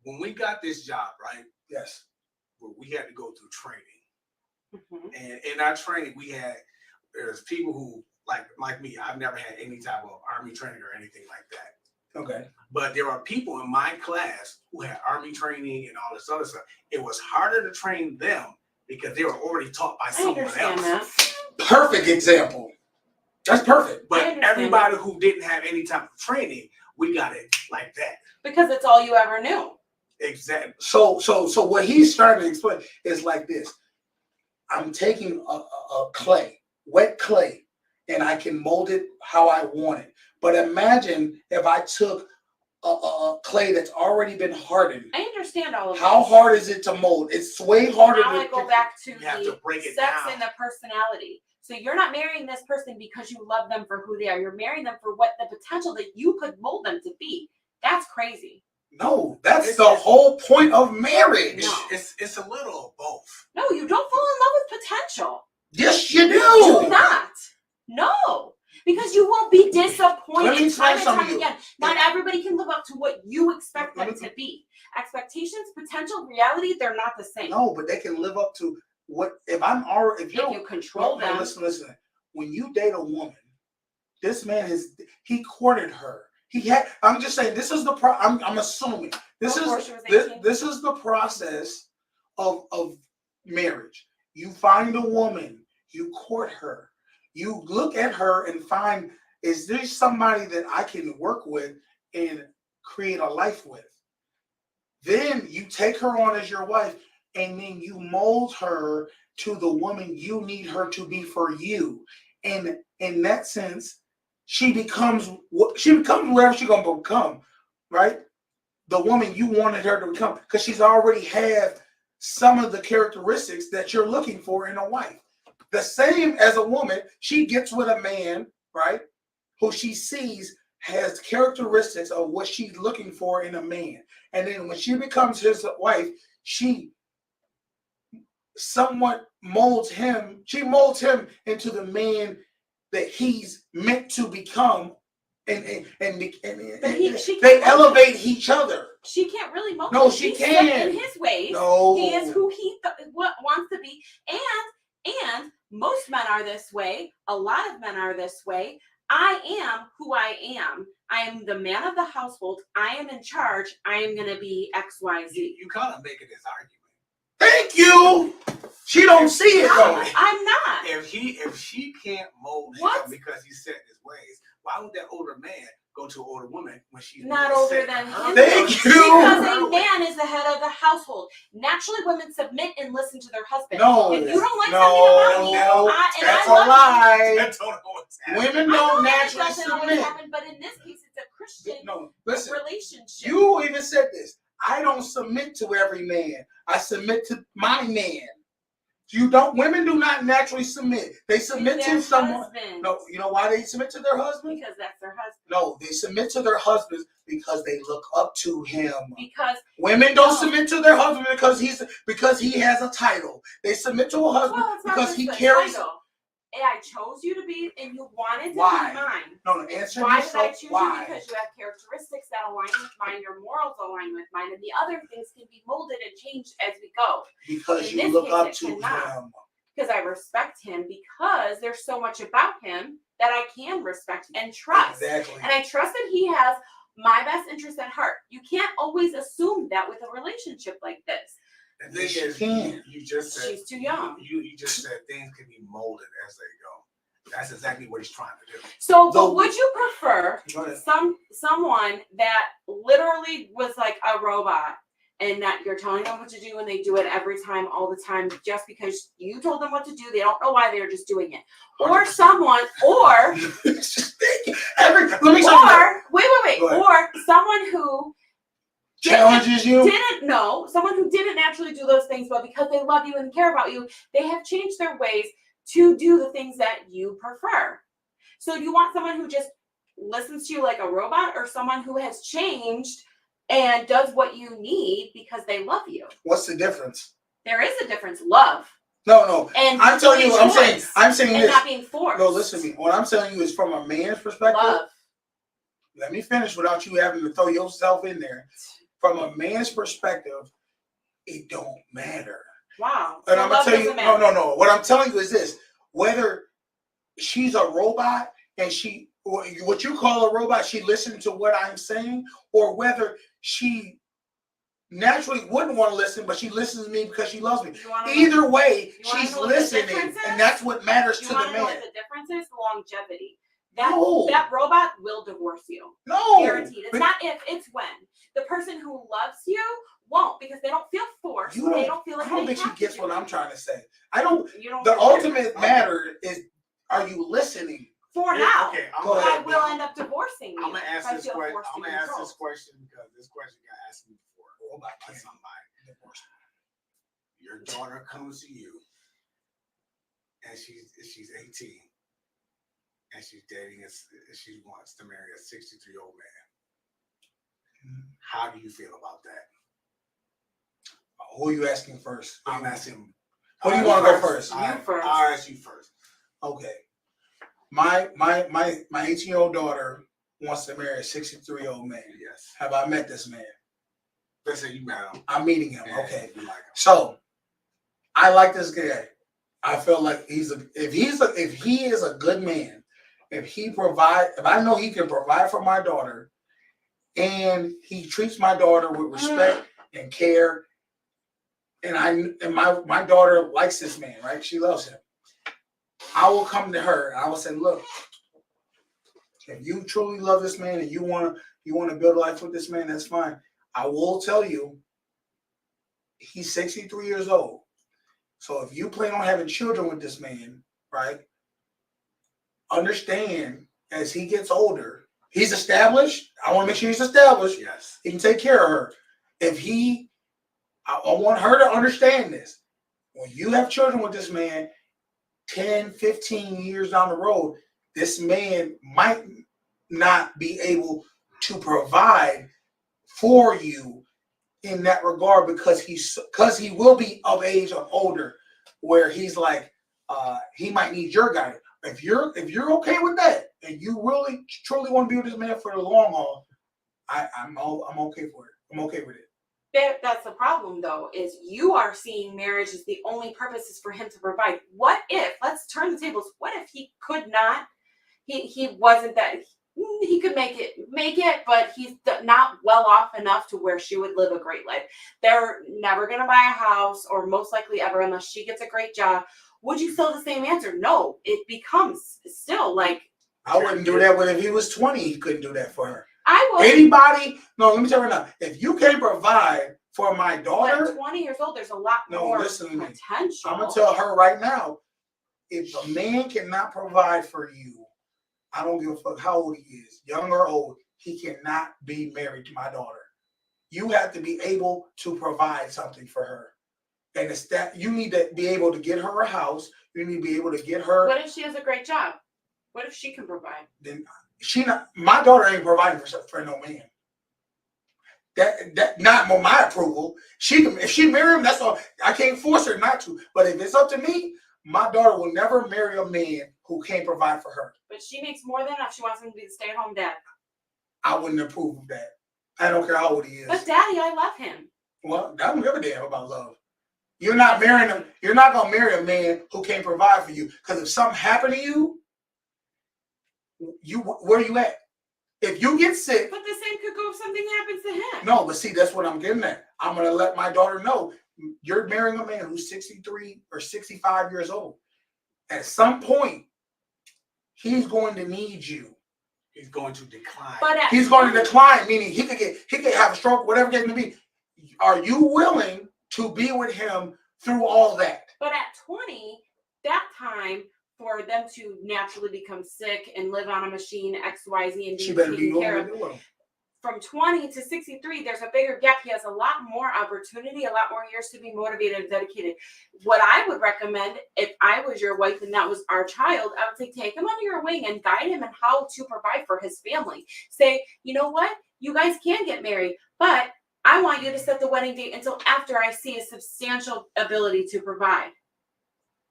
S5: when we got this job, right?
S4: Yes.
S5: Well, we had to go through training,
S6: Mhm.
S5: and in our training, there's people who like me. I've never had any type of Army training or anything like that.
S4: Okay.
S5: But there are people in my class who had Army training and all this other stuff. It was harder to train them because they were already taught by
S6: I
S5: someone
S6: understand
S5: else.
S6: that.
S4: Perfect example. That's perfect.
S6: I
S5: But
S6: understand
S5: everybody who didn't have any type of training, we got it like that.
S6: Because it's all you ever knew.
S5: Exactly.
S4: So what he's trying to explain is like this. I'm taking a clay, wet clay, and I can mold it how I want it. But imagine if I took a clay that's already been hardened.
S6: I understand all of
S4: How
S6: this.
S4: hard is it to mold? It's way harder
S6: Now I go back to
S5: You have to
S6: the
S5: break it
S6: sex
S5: down.
S6: and the personality. So you're not marrying this person because you love them for who they are. You're marrying them for what the potential that you could mold them to be. That's crazy.
S4: No, that's the whole point of marriage.
S6: No.
S5: It's a little of both.
S6: No, you don't fall in love with potential.
S4: Yes, you
S6: Do
S4: do.
S6: not. No. Because you will be
S4: Let me
S6: disappointed
S4: explain
S6: time and
S4: something
S6: time
S4: to you.
S6: again. Not everybody can live up to what you expect them
S4: Let me-
S6: to be. Expectations, potential, reality, they're not the same.
S4: No, but they can live up to what if I'm already if
S6: If
S4: you're
S6: you control them.
S4: listen. When you date a woman, this man he courted her. I'm just saying this is the I'm assuming
S6: Before she was 18?
S4: this is the process of marriage. You find a woman, you court her, you look at her and find, is there somebody that I can work with and create a life with? Then you take her on as your wife, and then you mold her to the woman you need her to be for you. And in that sense, she becomes whatever she's gonna become, right? The woman you wanted her to become, because she's already have some of the characteristics that you're looking for in a wife. The same as a woman, she gets with a man, right, who she sees has characteristics of what she's looking for in a man. And then when she becomes his wife, she somewhat molds him. She molds him into the man that he's meant to become, and they elevate each other.
S6: She can't really mold
S4: No,
S6: him.
S4: she
S6: He's
S4: can.
S6: set in his ways.
S4: No.
S6: He is who he wants to be. And most men are this way. A lot of men are this way. I am who I am. I am the man of the household. I am in charge. I am going to be XYZ.
S5: You kind of making this argument.
S4: Thank you. She don't see it though.
S6: I'm not.
S5: If she can't mold him
S6: What?
S5: because he's set in his ways, why would that older man go to an older woman when she's
S6: not
S5: more
S6: older
S5: set
S6: than
S5: in her
S6: him.
S4: Thank you.
S6: Because a man is the head of the household. Naturally, women submit and listen to their husband.
S4: No,
S6: If you don't like
S4: no,
S6: something about me,
S4: no, that's a
S6: I love you.
S4: lie.
S5: That's all what's happening.
S4: Women
S6: I know
S4: don't
S6: that
S4: naturally
S6: doesn't always
S4: submit.
S6: happen, but in this case, it's a Christian
S4: No, listen.
S6: relationship.
S4: You even said this. I don't submit to every man. I submit to my man. You don't. Women do not naturally submit. They submit to
S6: their
S4: someone.
S6: husbands.
S4: No, you know why they submit to their husband?
S6: Because that's their husband.
S4: No, they submit to their husbands because they look up to him.
S6: Because
S4: Women don't
S6: No.
S4: submit to their husband because he has a title. They submit to a husband
S6: well, it's not
S4: because
S6: just
S4: he
S6: the
S4: carries.
S6: title. And I chose you to be, and you wanted to
S4: Why?
S6: be mine.
S4: No, answer
S6: Why
S4: me.
S6: did I choose
S4: Why?
S6: you? Because you have characteristics that align with mine, your morals align with mine, and the other things can be molded and changed as we go.
S4: Because
S6: In
S4: you
S6: this
S4: look
S6: case,
S4: up
S6: it
S4: to
S6: cannot.
S4: him.
S6: Because I respect him, because there's so much about him that I can respect and trust.
S4: Exactly.
S6: And I trust that he has my best interest at heart. You can't always assume that with a relationship like this.
S5: The thing
S4: Yes,
S5: is,
S4: you can.
S5: you just said
S6: She's too young.
S5: You just said things can be molded as they go. That's exactly what he's trying to do.
S6: So,
S4: So-
S6: but would you prefer
S4: Go ahead.
S6: someone that literally was like a robot, and that you're telling them what to do and they do it every time, all the time, just because you told them what to do? They don't know why, they're just doing it. Or
S5: 100%.
S6: someone, or
S4: Let me tell you.
S6: or wait,
S4: Go ahead.
S6: or someone who
S4: Challenges you.
S6: didn't know, someone who didn't naturally do those things, but because they love you and care about you, they have changed their ways to do the things that you prefer. So do you want someone who just listens to you like a robot, or someone who has changed and does what you need because they love you?
S4: What's the difference?
S6: There is a difference. Love.
S4: No.
S6: And
S4: I'm telling you. I'm
S6: choice
S4: saying
S6: and
S4: this.
S6: not being forced.
S4: No, listen to me. What I'm telling you is from a man's perspective.
S6: Love.
S4: Let me finish without you having to throw yourself in there. From a man's perspective, it don't matter.
S6: Wow.
S4: And
S6: So
S4: I'm gonna
S6: love
S4: tell you,
S6: doesn't matter.
S4: no. What I'm telling you is this: whether she's a robot and what you call a robot, she listens to what I'm saying, or whether she naturally wouldn't want to listen, but she listens to me because she loves me.
S6: You wanna know-
S4: Either way,
S6: you wanna
S4: she's
S6: know what the
S4: listening,
S6: difference is?
S4: and that's what matters
S6: You
S4: to
S6: want
S4: the
S6: to know what
S4: man.
S6: the difference is? Longevity.
S4: No.
S6: That robot will divorce you.
S4: No,
S6: Guaranteed. It's
S4: but
S6: not if, it's when. The person who loves you won't, because they don't feel forced.
S4: you
S6: They
S4: don't.
S6: don't feel like
S4: I don't
S6: they
S4: think she
S6: have to
S4: gets
S6: do
S4: what
S6: it.
S4: I'm trying to say. I don't.
S6: You don't
S4: The
S6: feel
S4: ultimate
S6: different.
S4: matter is: are you listening?
S6: For now.
S5: Okay,
S4: Go
S6: But I
S4: ahead.
S6: will end up divorcing you.
S5: I'm gonna ask
S6: if I
S5: this
S6: feel
S5: question.
S6: forced to
S5: I'm gonna
S6: be
S5: ask
S6: controlled.
S5: this question because this question got asked me before by
S4: Can't
S5: somebody.
S4: divorce.
S5: Your daughter comes to you, and she's 18, and she's dating she wants to marry a 63-year-old man. How do you feel about that?
S4: Who are you asking first?
S5: I'm asking.
S4: Who do you want to go first?
S6: You first.
S5: I'll ask you first.
S4: Okay. My 18-year-old daughter wants to marry a 63-year-old man.
S5: Yes.
S4: Have I met this man?
S5: Let's say you met him.
S4: I'm meeting him.
S5: and
S4: Okay.
S5: You like him.
S4: So I like this guy. I feel like if he is a good man, if I know he can provide for my daughter, and he treats my daughter with respect and care, and my daughter likes this man, right? She loves him. I will come to her and I will say, look, if you truly love this man and you want to build a life with this man, that's fine. I will tell you, he's 63 years old. So if you plan on having children with this man, right, understand as he gets older, he's established. I want to make sure he's established.
S5: Yes.
S4: He can take care of her. I want her to understand this. When you have children with this man, 10, 15 years down the road, this man might not be able to provide for you in that regard because he will be of age or older, where he's like he might need your guidance. If you're okay with that and you really truly want to be with this man for the long haul, I'm okay for it. I'm okay with it.
S6: That's the problem, though, is you are seeing marriage as the only purpose is for him to provide. What if, let's turn the tables, what if he could not, he wasn't that, he could make it, but he's not well off enough to where she would live a great life. They're never going to buy a house, or most likely ever, unless she gets a great job. Would you still have the same answer? No, it becomes still like,
S4: I wouldn't do that. But if he was 20, he couldn't do that for her.
S6: I would.
S4: Anybody? No, let me tell you right now. If you can't provide for my daughter,
S6: at 20 years old, there's a lot more potential.
S4: I'm gonna tell her right now. If a man cannot provide for you, I don't give a fuck how old he is, young or old, he cannot be married to my daughter. You have to be able to provide something for her. And it's that you need to be able to get her a house. You need to be able to get her.
S6: What if she has a great job? What if she can provide?
S4: Then my daughter ain't providing for no man. That not with my approval. She can, if she marry him, that's all. I can't force her not to. But if it's up to me, my daughter will never marry a man who can't provide for her.
S6: But she makes more than enough. She wants him to be the stay-at-home dad.
S4: I wouldn't approve of that. I don't care how old he is.
S6: But daddy, I love him.
S4: Well, I don't give a damn about love. You're not marrying him. You're not gonna marry a man who can't provide for you. Because if something happened to you, where are you at? If you get sick.
S6: But the same could go if something happens to him.
S4: No, but see, that's what I'm getting at. I'm gonna let my daughter know you're marrying a man who's 63 or 65 years old. At some point, he's going to need you.
S5: He's going to decline.
S6: But
S4: he's going to decline, meaning he could have a stroke, whatever it may be. Are you willing to be with him through all that?
S6: But at 20, that time for them to naturally become sick and live on a machine, XYZ, and be taken care of. From 20 to 63, there's a bigger gap. He has a lot more opportunity, a lot more years to be motivated and dedicated. What I would recommend, if I was your wife and that was our child, I would say take him under your wing and guide him in how to provide for his family. Say, you know what? You guys can get married, but I want you to set the wedding date until after I see a substantial ability to provide.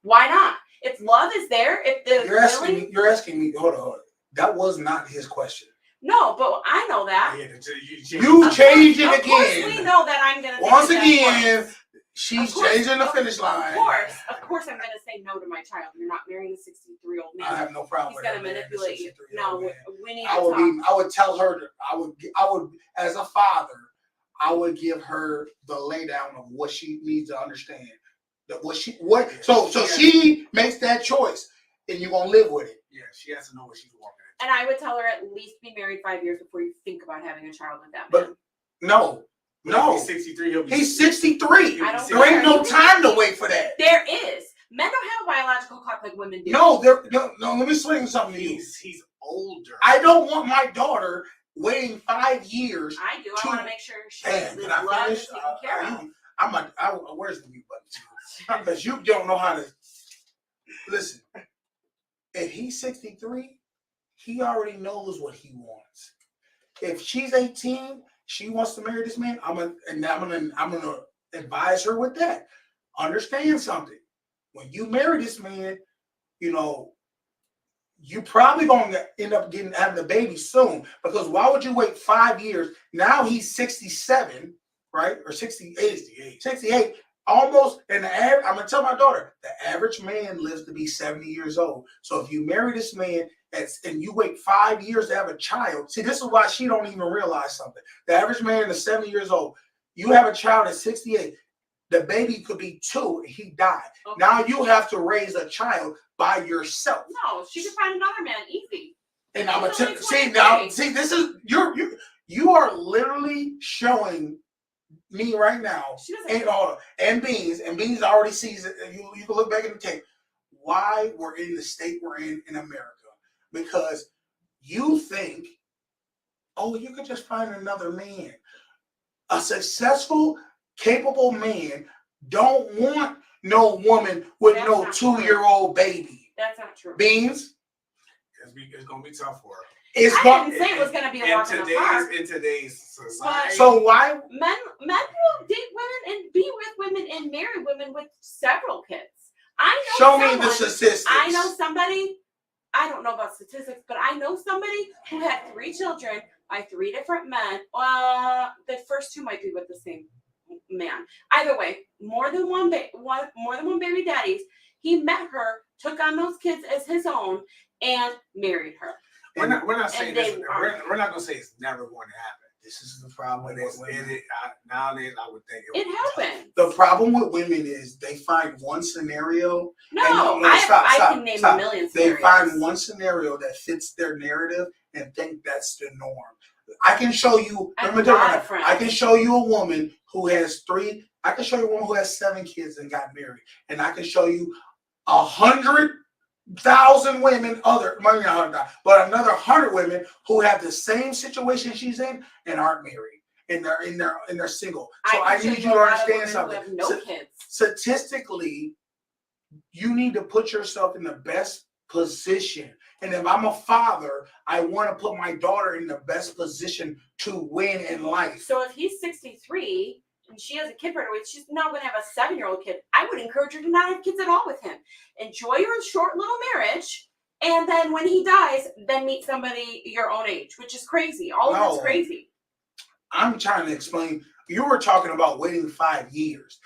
S6: Why not? If love is there, if the
S4: you're asking me, hold on. That was not his question.
S6: No, but I know that.
S4: You changed it again. Of
S6: course we know that I'm going to
S4: once again, she's changing the finish line.
S6: Of course I'm going to say no to my child. You're not marrying a 63-year-old man.
S4: I have no problem with that.
S6: He's going to manipulate you. No, we need to
S4: talk. I would tell her, I would, as a father, I would give her the laydown of what she needs to understand. So she makes that choice, and you're going to live with it.
S5: Yeah, she has to know what she's walking.
S6: And I would tell her at least be married 5 years before you think about having a child with that man.
S4: But no.
S5: He's 63.
S4: He's 63.
S6: There
S4: ain't no time to wait for that.
S6: There is. Men don't have a biological clock like women do.
S4: No. Let me explain something to you.
S5: He's older.
S4: I don't want my daughter waiting 5 years.
S6: I do. I want to make sure she's loved and taken care of.
S4: Where's the mute button? Because you don't know how to listen. If he's 63. He already knows what he wants. If she's 18, she wants to marry this man. I'm gonna advise her with that. Understand something. When you marry this man, you probably gonna end up having a baby soon. Because why would you wait 5 years? Now he's 67, right? Or 68. 68. Almost, and I'm gonna tell my daughter, the average man lives to be 70 years old. So if you marry this man and you wait 5 years to have a child, see, this is why she don't even realize something. The average man is 70 years old. You have a child at 68. The baby could be 2 and he died. Okay. Now you have to raise a child by yourself.
S6: No, she could find another man easy.
S4: And I'm gonna see, this is you are literally showing me right now, and Beans already sees it. You can look back in the tape. Why we're in the state we're in America? Because you think, you could just find another man. A successful, capable man don't want no woman with no 2-year-old baby.
S6: That's not true.
S4: Beans?
S5: It's gonna be tough for her.
S6: I didn't say it was going to be a walk in the park.
S5: In today's society.
S4: So why?
S6: Men will date women and be with women and marry women with several kids.
S4: Show me the statistics.
S6: I know somebody, I don't know about statistics, but I know somebody who had 3 children by 3 different men. The first 2 might be with the same man. Either way, more than one baby daddies. He met her, took on those kids as his own, and married her.
S5: We're not saying this. We're not going to say it's never going to happen.
S4: this is the problem
S5: But
S4: with women.
S5: nowadays, I would think
S6: It happens.
S4: The problem with women is they find one scenario.
S6: No,
S4: and
S6: I can name a million
S4: They
S6: scenarios.
S4: find one scenario that fits their narrative and think that's the norm. I can show you.
S6: I have
S4: Let me
S6: a
S4: tell you
S6: lot
S4: right
S6: of friends.
S4: now, I can show you a woman who has 3. I can show you a woman who has 7 kids and got married, and I can show you 100,000 women, maybe not 100,000, but another 100 women who have the same situation she's in and aren't married, and they're single. So I need you to understand something.
S6: Who have no kids.
S4: Statistically, you need to put yourself in the best position. And if I'm a father, I want to put my daughter in the best position to win in life.
S6: So if he's 63 and she has a kid right away, she's now going to have a 7-year-old kid. I would encourage her to not have kids at all with him. Enjoy your short little marriage. And then when he dies, then meet somebody your own age, which is crazy. All of it's crazy. I'm
S4: trying to explain. You were talking about waiting 5 years.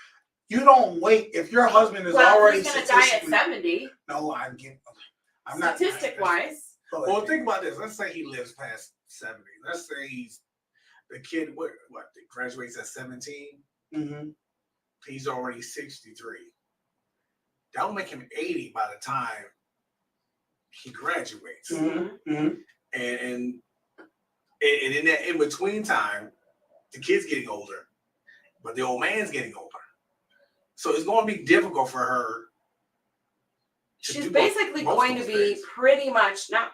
S4: You don't wait if your husband is already
S6: he's going to die at 70.
S4: No, I'm not.
S6: Statistic-wise.
S5: Well, think about this. Let's say he lives past 70. Let's say the kid graduates at 17.
S4: Mm-hmm.
S5: He's already 63. That will make him 80 by the time he graduates.
S4: Mm-hmm. Mm-hmm.
S5: And in that in between time, the kid's getting older, but the old man's getting older. So it's going to be difficult for her.
S6: She's basically going to be pretty much not.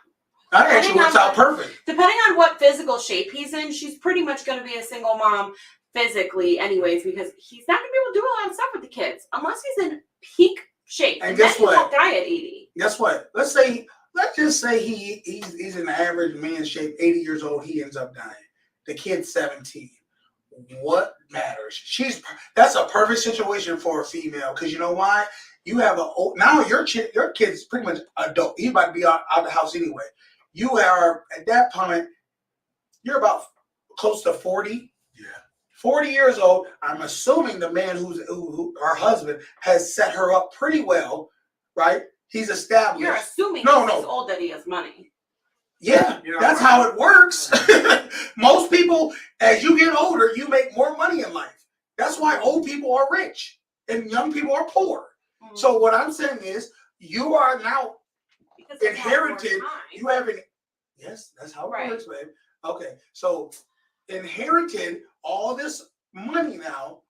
S4: That actually works out perfect.
S6: Depending on what physical shape he's in, she's pretty much going to be a single mom physically, anyways, because he's not going to be able to do a lot of stuff with the kids unless he's in peak shape.
S4: And guess
S6: then
S4: what?
S6: He won't die at 80.
S4: Guess what? Let's just say he's in average man shape, 80 years old. He ends up dying. The kid's 17. What matters? That's a perfect situation for a female because you know why? You have now your kid's pretty much adult. He's about to be out the house anyway. You are at that point. You're about close to 40.
S5: Yeah.
S4: 40 years old. I'm assuming the man who her husband has set her up pretty well, right? He's established.
S6: You're assuming he's old that he has money.
S4: Yeah, that's how it works. Most people, as you get older, you make more money in life. That's why old people are rich and young people are poor. Mm-hmm. So what I'm saying is, you are now inherited. You haven't. Yes, that's how it works, babe. Okay, so inherited all this money now,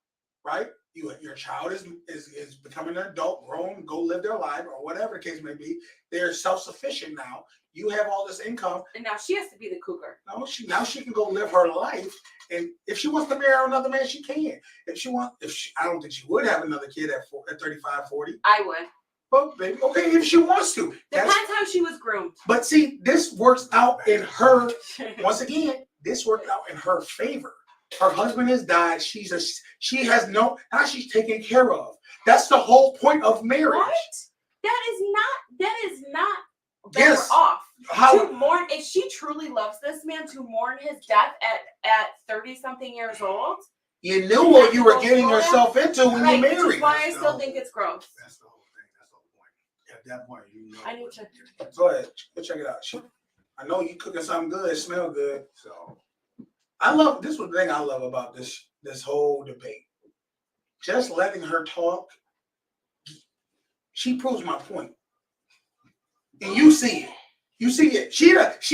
S4: right? Your child is becoming an adult, grown, go live their life, or whatever the case may be. They're self-sufficient now. You have all this income,
S6: and now she has to be the cougar.
S4: No, she can go live her life, and if she wants to marry another man, she can. I don't think she would have another kid at 35, 40.
S6: I would.
S4: Well, baby, okay, if she wants to.
S6: Depends how she was groomed.
S4: But see, this works out in her. Once again, this worked out in her favor. Her husband has died. Now she's taken care of. That's the whole point of marriage.
S6: What? That is not better off. To mourn, if she truly loves this man, to mourn his death at 30-something years old.
S4: You knew what you were getting yourself into when you married.
S6: Which is why I still think it's gross.
S5: That's the whole thing. That's the whole point. At that point, you know.
S6: I need to
S4: go ahead. Go check it out. I know you cooking something good. It smells good. So this was the thing I love about this whole debate. Just letting her talk, she proves my point. And you see it. You see it. She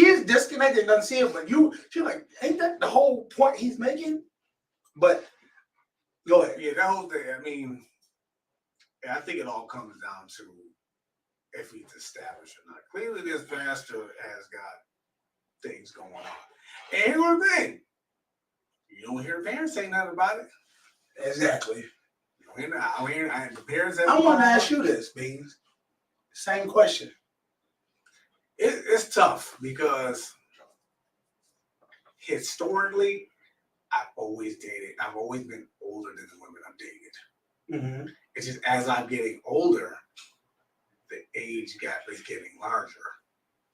S4: is disconnected and doesn't see it, but she's like, ain't that the whole point he's making? But go ahead.
S5: Yeah, that whole thing. I mean, I think it all comes down to if he's established or not. Clearly, this pastor has got things going on. And here's one thing. You don't hear parents say nothing about it.
S4: Exactly.
S5: You don't hear the parents.
S4: I want to ask you this, Beans. Same question.
S5: It's tough because historically, I've always dated. I've always been older than the women I've dated. Mm-hmm. It's just as I'm getting older, the age gap is getting larger.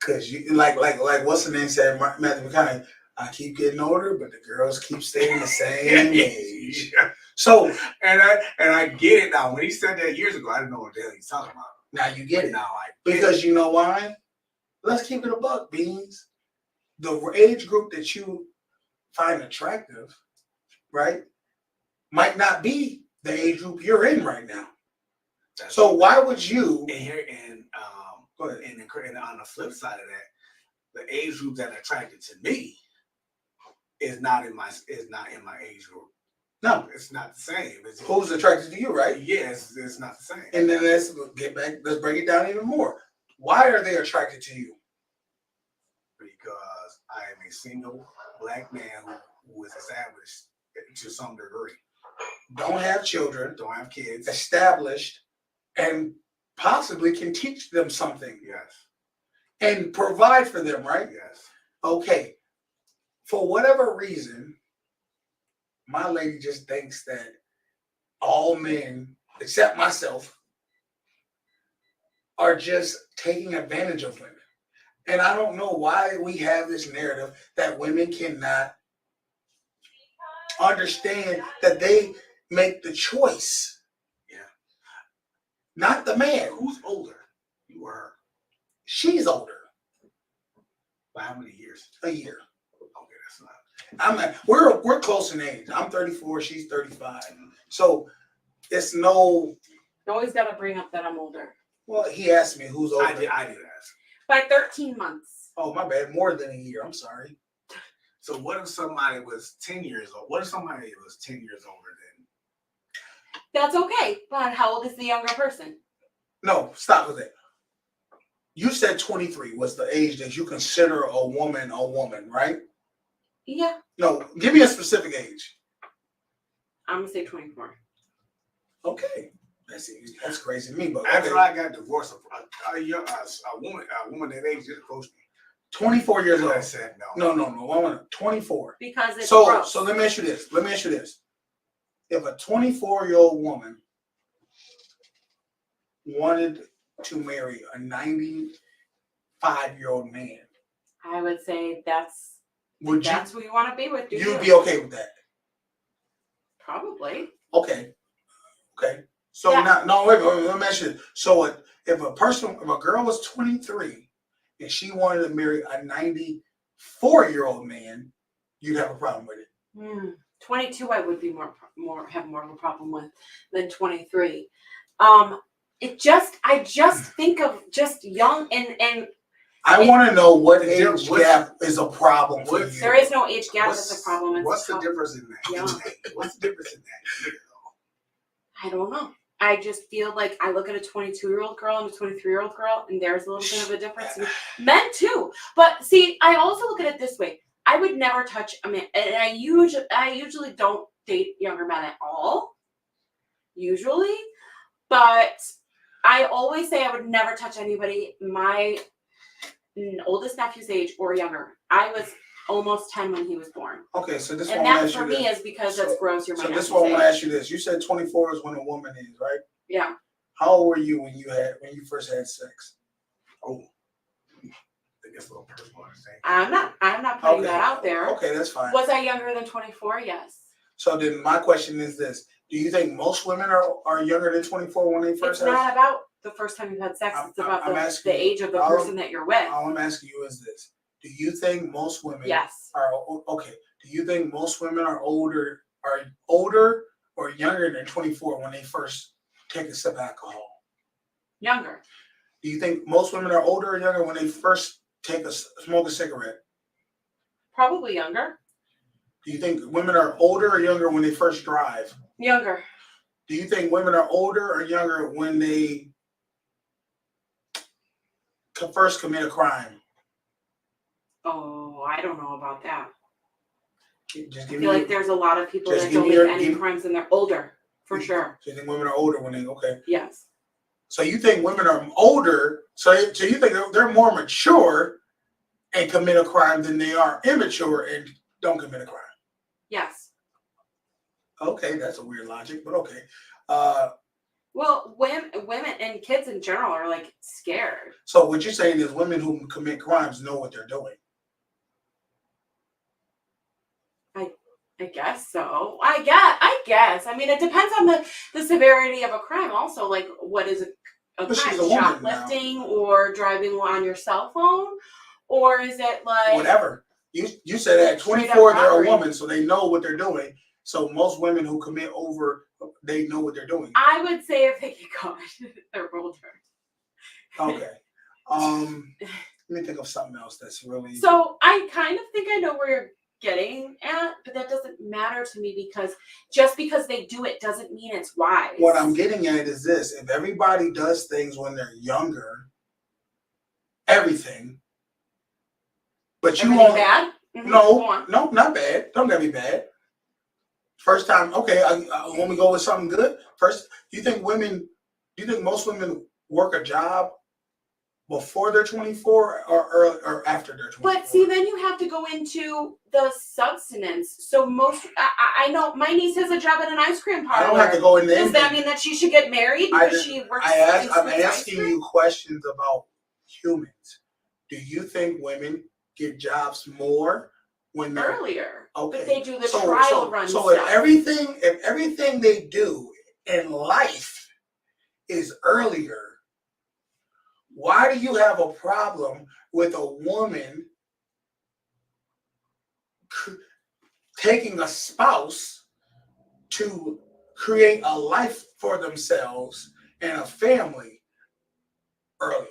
S4: Cause you like what's the name said, Matthew McConaughey. I keep getting older, but the girls keep staying the same age.
S5: Yeah.
S4: So
S5: and I get it now. When he said that years ago, I didn't know what the hell he's talking about.
S4: Now you get it.
S5: Now
S4: because you know why? Let's keep it a buck, Beans. The age group that you find attractive, right, might not be the age group you're in right now. So why would you?
S5: Go ahead. And on the flip side of that, the age group that attracted to me is not in my age group.
S4: No,
S5: it's not the same.
S4: Who's attracted to you, right?
S5: Yes, it's not the same.
S4: And then let's get back. Let's break it down even more. Why are they attracted to you?
S5: Because I am a single black man who is established to some degree.
S4: Don't have children.
S5: Don't have kids.
S4: Established, and possibly can teach them something.
S5: Yes.
S4: And provide for them, right?
S5: Yes.
S4: Okay. For whatever reason, my lady just thinks that all men, except myself, are just taking advantage of women. And I don't know why we have this narrative that women cannot understand that they make the choice.
S5: Yeah.
S4: Not the man.
S5: Who's older? You or her?
S4: She's older.
S5: By how many years?
S4: A year.
S5: Okay, that's not.
S4: We're close in age. I'm 34, she's 35. So it's no.
S6: You always got to bring up that I'm older.
S4: Well, he asked me who's older.
S5: I did ask.
S6: By 13 months.
S4: Oh, my bad. More than a year. I'm sorry.
S5: So what if somebody was 10 years old? What if somebody was 10 years older than?
S6: That's okay. But how old is the younger person?
S4: No, stop with it. You said 23 was the age that you consider a woman, right?
S6: Yeah.
S4: No, give me a specific age.
S6: I'm going to say 24.
S4: Okay. That's crazy to me, but
S5: After
S4: okay.
S5: I got divorced, a woman that age just approached me.
S4: 24 years old.
S5: I said no.
S4: No. I want 24.
S6: Because it's
S4: So
S6: gross.
S4: let me ask you this. If a 24-year-old woman wanted to marry a 95-year-old man,
S6: I would say that's who you want to be with.
S4: You'd be okay with that?
S6: Probably.
S4: Okay. So
S6: Yeah.
S4: wait, let me ask you this. So if a girl was 23 and she wanted to marry a 94-year-old man, you'd have a problem with it.
S6: 22 I would be have more of a problem with than 23. I just think of just young and
S4: I want to know what age gap is a problem for you.
S6: there is no age gap that's a problem.
S5: What's the difference in that?
S6: Yeah.
S5: What's the difference in that year, though?
S6: I don't know. I just feel like I look at a 22-year-old girl and a 23-year-old girl, and there's a little bit of a difference. Men too, but see, I also look at it this way: I would never touch a man, and I usually don't date younger men at all. Usually, but I always say I would never touch anybody my oldest nephew's age or younger. I was almost 10 when he was born.
S4: Okay, so this
S6: and
S4: one
S6: that for me is because that's gross. You're my
S4: So this
S6: nephew's
S4: one I want to
S6: age.
S4: ask you this. You said 24 is when a woman is, right?
S6: Yeah.
S4: How old were you when you first had sex?
S5: Oh, I think it's a little personal.
S6: I'm not putting that out there.
S4: Okay, that's fine.
S6: Was I younger than 24? Yes.
S4: So then my question is this. Do you think most women are younger than 24 when they first
S6: It's not about the first time you've had sex. It's about the age of the person that you're with.
S4: All I'm asking you is this. Do you think most women
S6: Yes.
S4: are okay? Do you think most women are older or younger than 24 when they first take a sip of alcohol?
S6: Younger.
S4: Do you think most women are older or younger when they first smoke a cigarette?
S6: Probably younger.
S4: Do you think women are older or younger when they first drive?
S6: Younger.
S4: Do you think women are older or younger when they first commit a crime?
S6: Oh, I don't know about that.
S4: Just
S6: I
S4: give
S6: feel
S4: me.
S6: like there's a lot of people
S4: just
S6: that
S4: give
S6: don't
S4: me
S6: make
S4: your-
S6: any
S4: give-
S6: crimes and they're older, for sure.
S4: So you think women are older when they
S6: Yes.
S4: So you think women are older? So you think they're more mature and commit a crime than they are immature and don't commit a crime?
S6: Yes.
S4: Okay, that's a weird logic, but okay.
S6: Well, women and kids in general are like scared.
S4: So what you're saying is women who commit crimes know what they're doing.
S6: I guess so. I guess. I mean, it depends on the severity of a crime. Also, like what is a
S4: But
S6: crime?
S4: she's a woman
S6: Shoplifting or driving on your cell phone, or is it like
S4: Whatever. You said at
S6: Straight
S4: 24
S6: up
S4: they're a
S6: robbery.
S4: woman, so they know what they're doing. So most women who commit over, they know what they're doing.
S6: I would say if they get caught, they're older.
S4: Okay. Let me think of something else that's really.
S6: So I kind of think I know where you're getting at, but that doesn't matter to me because just because they do it doesn't mean it's wise.
S4: What I'm getting at is this: if everybody does things when they're younger, everything, but you
S6: Everything
S4: won't.
S6: bad? Mhm, go
S4: No,
S6: on.
S4: no, not bad. Don't get me bad. First time, okay. When we go with something good, first, do you think most women work a job before they're 24 or after they're 24?
S6: But see, then you have to go into the substance. So I know my niece has a job at an ice cream parlor.
S4: I don't have to go into
S6: Does
S4: anything.
S6: that mean that she should get married because she works?
S4: I'm asking you questions about humans. Do you think women get jobs more when they're
S6: Earlier?
S4: okay?
S6: But they do the
S4: So
S6: trial run
S4: So
S6: stuff.
S4: if everything they do in life is earlier, why do you have a problem with a woman taking a spouse to create a life for themselves and a family earlier?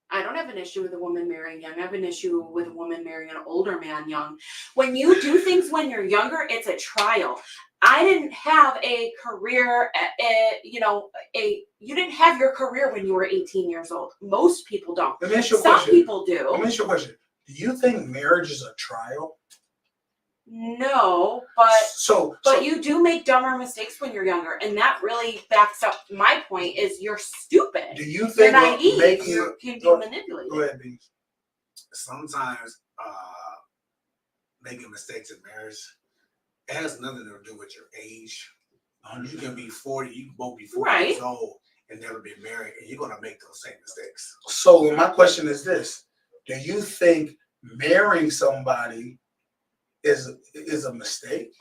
S6: I don't have an issue with a woman marrying young. I have an issue with a woman marrying an older man young. When you do things when you're younger, it's a trial. I didn't have a career, you didn't have your career when you were 18 years old. Most people don't.
S4: Let me ask you a
S6: Some
S4: question.
S6: people do.
S4: Let me ask you a question. Do you think marriage is a trial?
S6: No, but you do make dumber mistakes when you're younger, and that really backs up my point. Is you're stupid.
S4: Do you
S6: You're
S4: think
S6: naive. You can be manipulated.
S4: Go ahead, B.
S5: Sometimes making mistakes in marriage, it has nothing to do with your age. You can be 40, you can both be 40 years old and never been married, and you're gonna make those same mistakes.
S4: So my question is this: do you think marrying somebody is a mistake?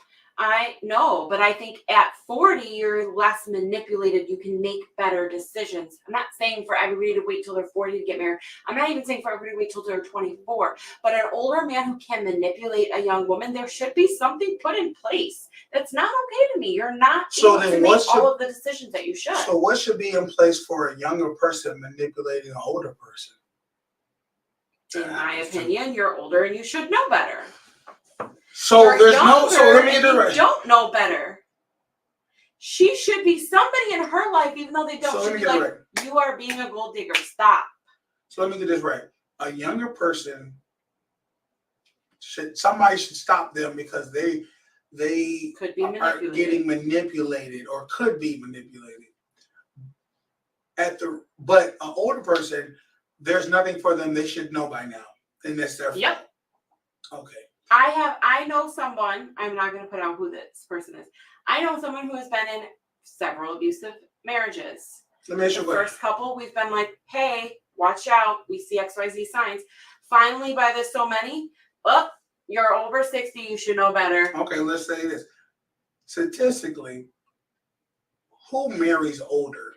S6: No, but I think at 40, you're less manipulated. You can make better decisions. I'm not saying for everybody to wait till they're 40 to get married. I'm not even saying for everybody to wait till they're 24. But an older man who can manipulate a young woman, there should be something put in place. That's not okay to me. You're not able to make all of the decisions that you should.
S4: So what should be in place for a younger person manipulating an older person?
S6: In my opinion, you're older and you should know better.
S4: So
S6: You're
S4: there's no. So let me get it
S6: you
S4: right.
S6: don't know better. She should be somebody in her life, even though they don't.
S4: So let
S6: Should
S4: me
S6: be
S4: get it
S6: like,
S4: right.
S6: you are being a gold digger. Stop.
S4: So let me get this right. A younger person somebody should stop them because they
S6: Could be
S4: are
S6: manipulated.
S4: getting manipulated or could be manipulated. But an older person, there's nothing for them. They should know by now, and that's their fault.
S6: Yep.
S4: Okay.
S6: I know someone, I'm not going to put out who this person is. I know someone who has been in several abusive marriages.
S4: Let me ask you a
S6: The
S4: question.
S6: first couple, we've been like, hey, watch out. We see XYZ signs. Finally, by this so many, you're over 60. You should know better.
S4: Okay, let's say this. Statistically, who marries older?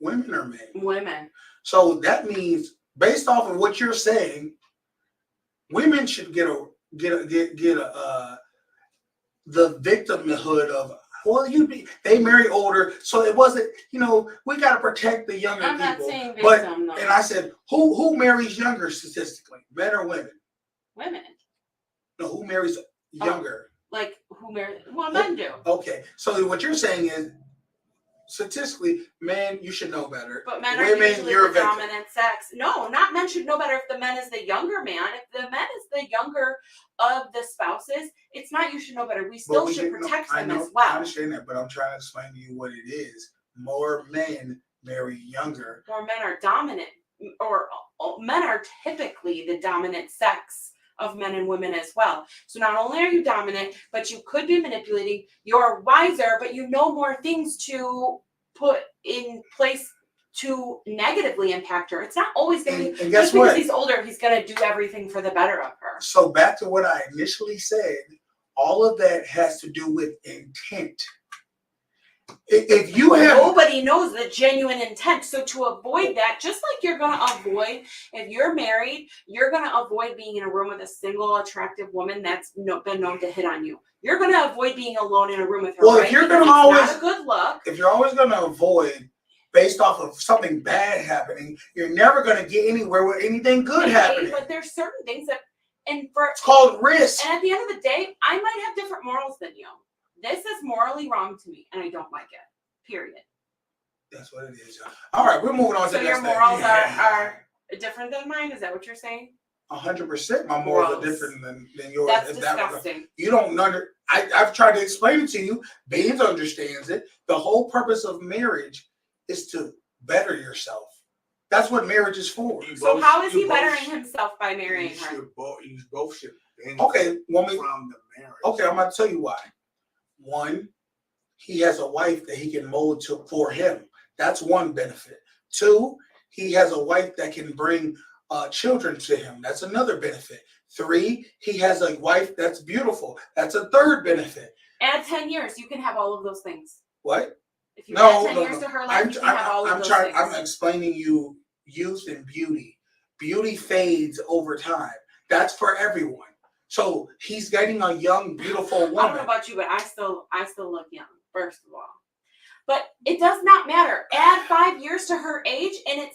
S4: Women or men?
S6: Women.
S4: So that means, based off of what you're saying, women should get the victimhood of, well, they marry older, so it wasn't, we got to protect the younger
S6: I'm
S4: people.
S6: not saying victim, though.
S4: And I said, who marries younger statistically, men or women?
S6: Women.
S4: No, who marries younger?
S6: Like who marries? Well, men do.
S4: Okay, so what you're saying is, statistically, men, you should know better.
S6: But men
S4: Women,
S6: are usually
S4: you're a
S6: the
S4: victim.
S6: dominant sex. No, not men should know better if the man is the younger man. If the man is the younger of the spouses, it's not you should know better. We still should protect them as
S4: I
S6: well.
S4: understand that, but I'm trying to explain to you what it is. More men marry younger.
S6: More men are dominant, or men are typically the dominant sex of men and women as well. So not only are you dominant, but you could be manipulating. You're wiser, but you know more things to put in place to negatively impact her. It's not always going to be,
S4: and guess
S6: just because
S4: what?
S6: he's older, he's going to do everything for the better of her.
S4: So back to what I initially said, all of that has to do with intent. If you have
S6: Nobody knows the genuine intent. So to avoid that, just like you're going to avoid, if you're married, you're going to avoid being in a room with a single attractive woman that's been known to hit on you. You're going to avoid being alone in a room with her.
S4: Well,
S6: right?
S4: if you're
S6: Because
S4: going to
S6: it's
S4: always
S6: not a good look.
S4: if you're always going to avoid based off of something bad happening, you're never going to get anywhere with anything good happening.
S6: But there's certain things that, and for
S4: It's called risk.
S6: And at the end of the day, I might have different morals than you. This is morally wrong to me, and I don't like it. Period.
S4: That's what it is. All right, we're moving on to
S6: So
S4: the
S6: your
S4: next
S6: morals
S4: thing.
S6: are different than mine? Is that what you're saying?
S4: 100%. My morals are
S6: Gross.
S4: different than yours.
S6: That's
S4: If that was-
S6: disgusting.
S4: You don't under. I've tried to explain it to you. Beans understands it. The whole purpose of marriage is to better yourself. That's what marriage is for.
S6: So how is he bettering himself by marrying her?
S5: You both should benefit
S4: Okay, woman.
S5: from the marriage.
S4: Okay, I'm gonna tell you why. One, he has a wife that he can mold to for him. That's one benefit. Two, he has a wife that can bring children to him. That's another benefit. Three, he has a wife that's beautiful. That's a third benefit.
S6: Add 10 years, you can have all of those things.
S4: What?
S6: If you
S4: No,
S6: add 10
S4: no,
S6: years
S4: no.
S6: to her life, you can have all of
S4: I'm
S6: those
S4: trying.
S6: things.
S4: I'm explaining you youth and beauty. Beauty fades over time. That's for everyone. So he's getting a young, beautiful
S6: I don't know
S4: woman.
S6: about you, but I still look young, first of all. But it does not matter. Add 5 years to her age, and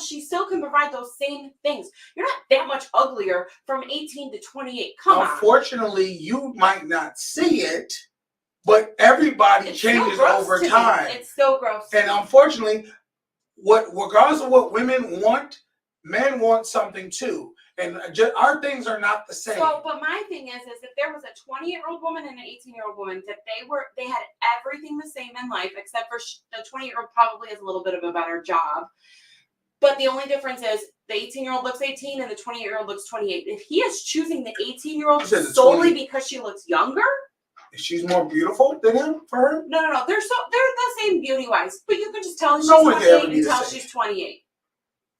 S6: she still can provide those same things. You're not that much uglier from 18 to 28. Come on.
S4: Unfortunately, you might not see it, but everybody
S6: It's still
S4: changes
S6: gross
S4: over
S6: to me.
S4: time.
S6: It's still gross.
S4: And unfortunately, regardless of what women want, men want something too. And our things are not the same.
S6: So, but my thing is if there was a 20-year-old woman and an 18-year-old woman, that they had everything the same in life, except for the 20-year-old probably has a little bit of a better job. But the only difference is the 18-year-old looks 18 and the 28-year-old looks 28. If he is choosing the 18-year-old solely because she looks younger,
S4: she's more beautiful than him for her?
S6: no, they're the same beauty-wise, but you can just tell she's
S4: No one can
S6: 28
S4: ever be
S6: and
S4: the
S6: tell
S4: same.
S6: she's 28.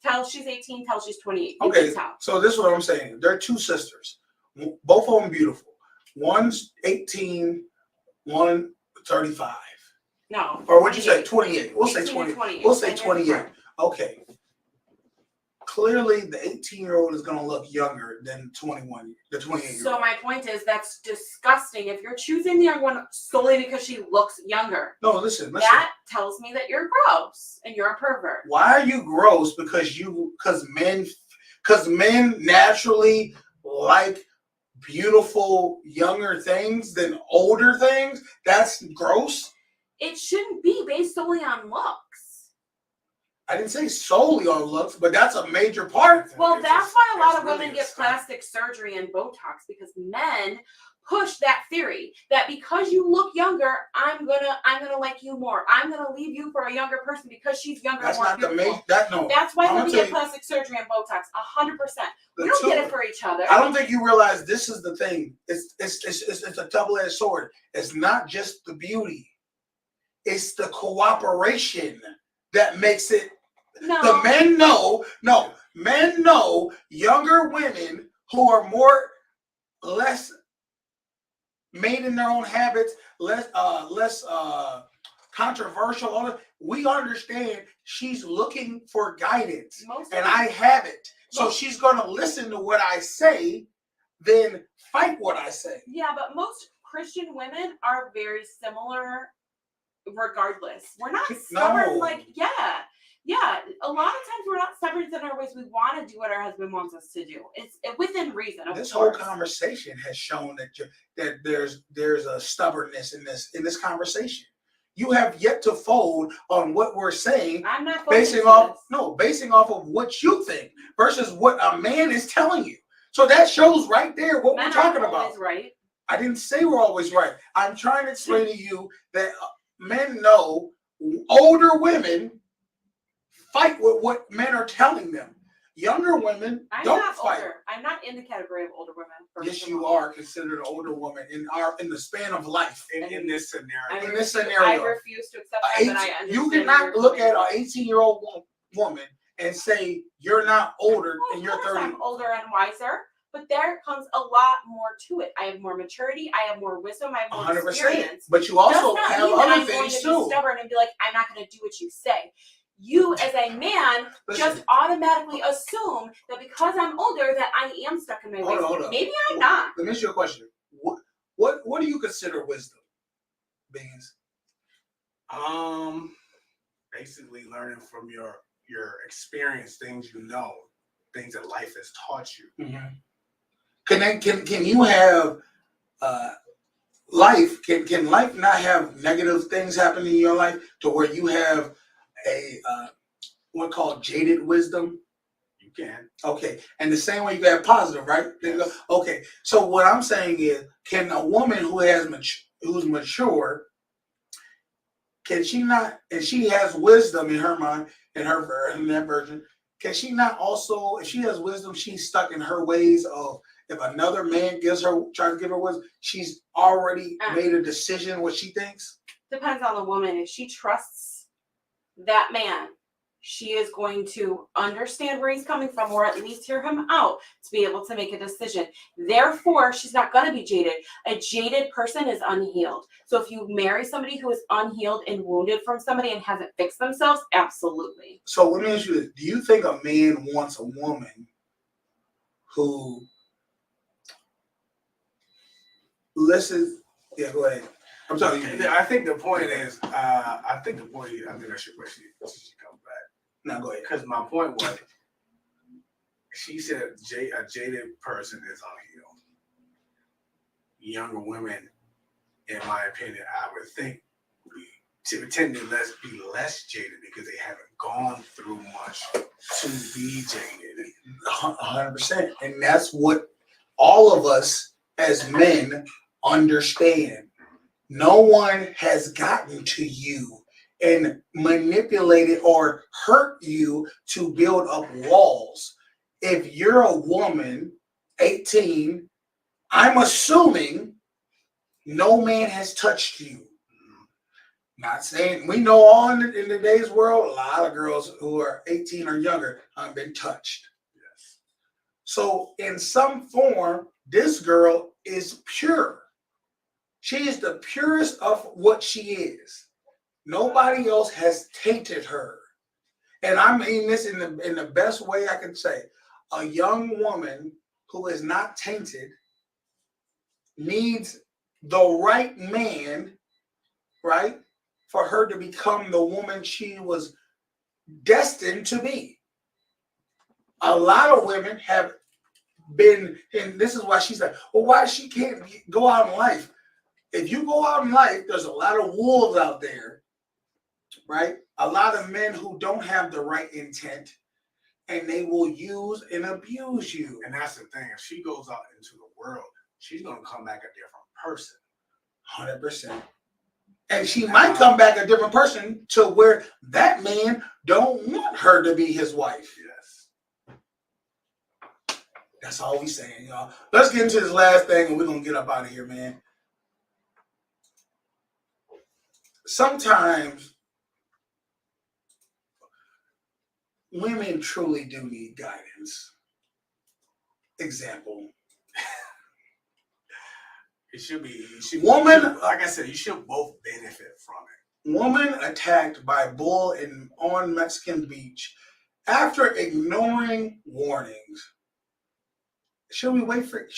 S6: Tell she's 18, tell she's 28. You
S4: Okay,
S6: can tell.
S4: so this is what I'm saying. They're two sisters. Both of them beautiful. One's 18, one 35.
S6: No.
S4: Or what'd you say? 28. We'll say
S6: 18
S4: 20.
S6: and 28.
S4: We'll say
S6: And
S4: 28. Okay. Clearly, the 18-year-old is going to look younger than the 28-year-old.
S6: So my point is that's disgusting. If you're choosing the young one solely because she looks younger,
S4: No, listen.
S6: that tells me that you're gross and you're a pervert.
S4: Why are you gross? Because men naturally like beautiful younger things than older things. That's gross.
S6: It shouldn't be based solely on looks.
S4: I didn't say solely on looks, but that's a major part.
S6: Well, that's why a lot of
S5: really
S6: women get
S5: disgusting.
S6: plastic surgery and Botox, because men push that theory that because you look younger, I'm gonna like you more. I'm gonna leave you for a younger person because she's younger.
S4: That's
S6: and more
S4: not the
S6: beautiful.
S4: main. That no.
S6: That's why
S4: I'm
S6: women
S4: gonna
S6: get
S4: tell you-
S6: plastic surgery and Botox. 100%. We
S4: The
S6: don't
S4: two-
S6: get it for each other.
S4: I don't think you realize this is the thing. It's a double-edged sword. It's not just the beauty. It's the cooperation that makes it.
S6: No.
S4: The men know. No, men know younger women who are less made in their own habits, less controversial. All that. We understand she's looking for guidance,
S6: Most
S4: and
S6: of
S4: I have it. So she's gonna listen to what I say, then fight what I say.
S6: Yeah, but most Christian women are very similar regardless. We're not stubborn,
S4: No.
S6: yeah. A lot of times we're not stubborn in our ways. We want to do what our husband wants us to do. It's within reason, of
S4: This
S6: course.
S4: whole conversation has shown that there's a stubbornness in this conversation. You have yet to fold on what we're saying,
S6: I'm not
S4: basing off of what you think versus what a man is telling you. So that shows right there what
S6: Men
S4: we're talking
S6: aren't
S4: about.
S6: always right.
S4: I didn't say we're always right. I'm trying to explain to you that men know older women fight with what men are telling them. Younger women
S6: I'm
S4: don't
S6: not
S4: fight.
S6: older. I'm not in the category of older women. first
S4: Yes,
S6: of
S4: you
S6: all.
S4: are considered an older woman in the span of life.
S5: In this scenario.
S4: In this
S6: I
S4: scenario,
S6: refuse to accept that, but I understand.
S4: you
S6: where
S4: cannot
S6: you're
S4: look
S6: coming
S4: at
S6: from.
S4: an 18-year-old woman and say you're not older
S6: Well,
S4: and
S6: of
S4: you're
S6: course
S4: 30.
S6: I'm older and wiser, but there comes a lot more to it. I have more maturity, I have more wisdom, I have more
S4: 100%.
S6: experience.
S4: But you
S6: Does
S4: also
S6: not
S4: have
S6: mean that
S4: other
S6: I'm going
S4: things
S6: to be
S4: too.
S6: stubborn and be like, I'm not going to do what you say. You, as a man,
S4: Listen.
S6: just automatically assume that because I'm older, that I am stuck in my ways.
S4: Hold on.
S6: Maybe I'm not.
S4: Let me ask you a question. What do you consider wisdom, Beans?
S5: Basically learning from your experience, things you know, things that life has taught you.
S4: Mm-hmm. Can you have life? Can life not have negative things happen in your life to where you have a what called jaded wisdom?
S5: You can.
S4: Okay, and the same way you got positive, right?
S5: Yes.
S4: Okay, so what I'm saying is, can a woman who's mature, can she not, and she has wisdom in her mind, in that version, can she not also, if she has wisdom, she's stuck in her ways of, if another man tries to give her wisdom, she's already made a decision what she thinks?
S6: Depends on the woman. If she trusts that man, she is going to understand where he's coming from, or at least hear him out to be able to make a decision. Therefore, she's not going to be jaded. A jaded person is unhealed. So if you marry somebody who is unhealed and wounded from somebody and hasn't fixed themselves, absolutely.
S4: So let me ask you this. Do you think a man wants a woman who listens? Yeah, go ahead. I'm talking to you.
S5: I think the point is, I think that's your question. She comes back.
S4: No, go ahead.
S5: Because my point was, she said a jaded person is unhealed. Younger women, in my opinion, I would think tend to be less jaded because they haven't gone through much to be jaded.
S4: 100%. And that's what all of us as men understand. No one has gotten to you and manipulated or hurt you to build up walls. If you're a woman, 18, I'm assuming no man has touched you. Not saying, we know all in today's world, a lot of girls who are 18 or younger have been touched.
S5: Yes.
S4: So in some form, this girl is pure. She is the purest of what she is. Nobody else has tainted her. And I mean this in the best way I can say. A young woman who is not tainted needs the right man, right, for her to become the woman she was destined to be. A lot of women have been, and this is why she's like, well, why she can't go out in life? If you go out in life, there's a lot of wolves out there, right? A lot of men who don't have the right intent, and they will use and abuse you.
S5: And that's the thing. If she goes out into the world, she's going to come back a different person.
S4: 100%. And she might come back a different person to where that man don't want her to be his wife.
S5: Yes.
S4: That's all we saying, y'all. Let's get into this last thing and we're going to get up out of here, man. Sometimes women truly do need guidance. Example.
S5: It should be,
S4: Woman,
S5: like I said, you should both benefit from it.
S4: Woman attacked by bull on Mexican beach after ignoring warnings. Should we wait for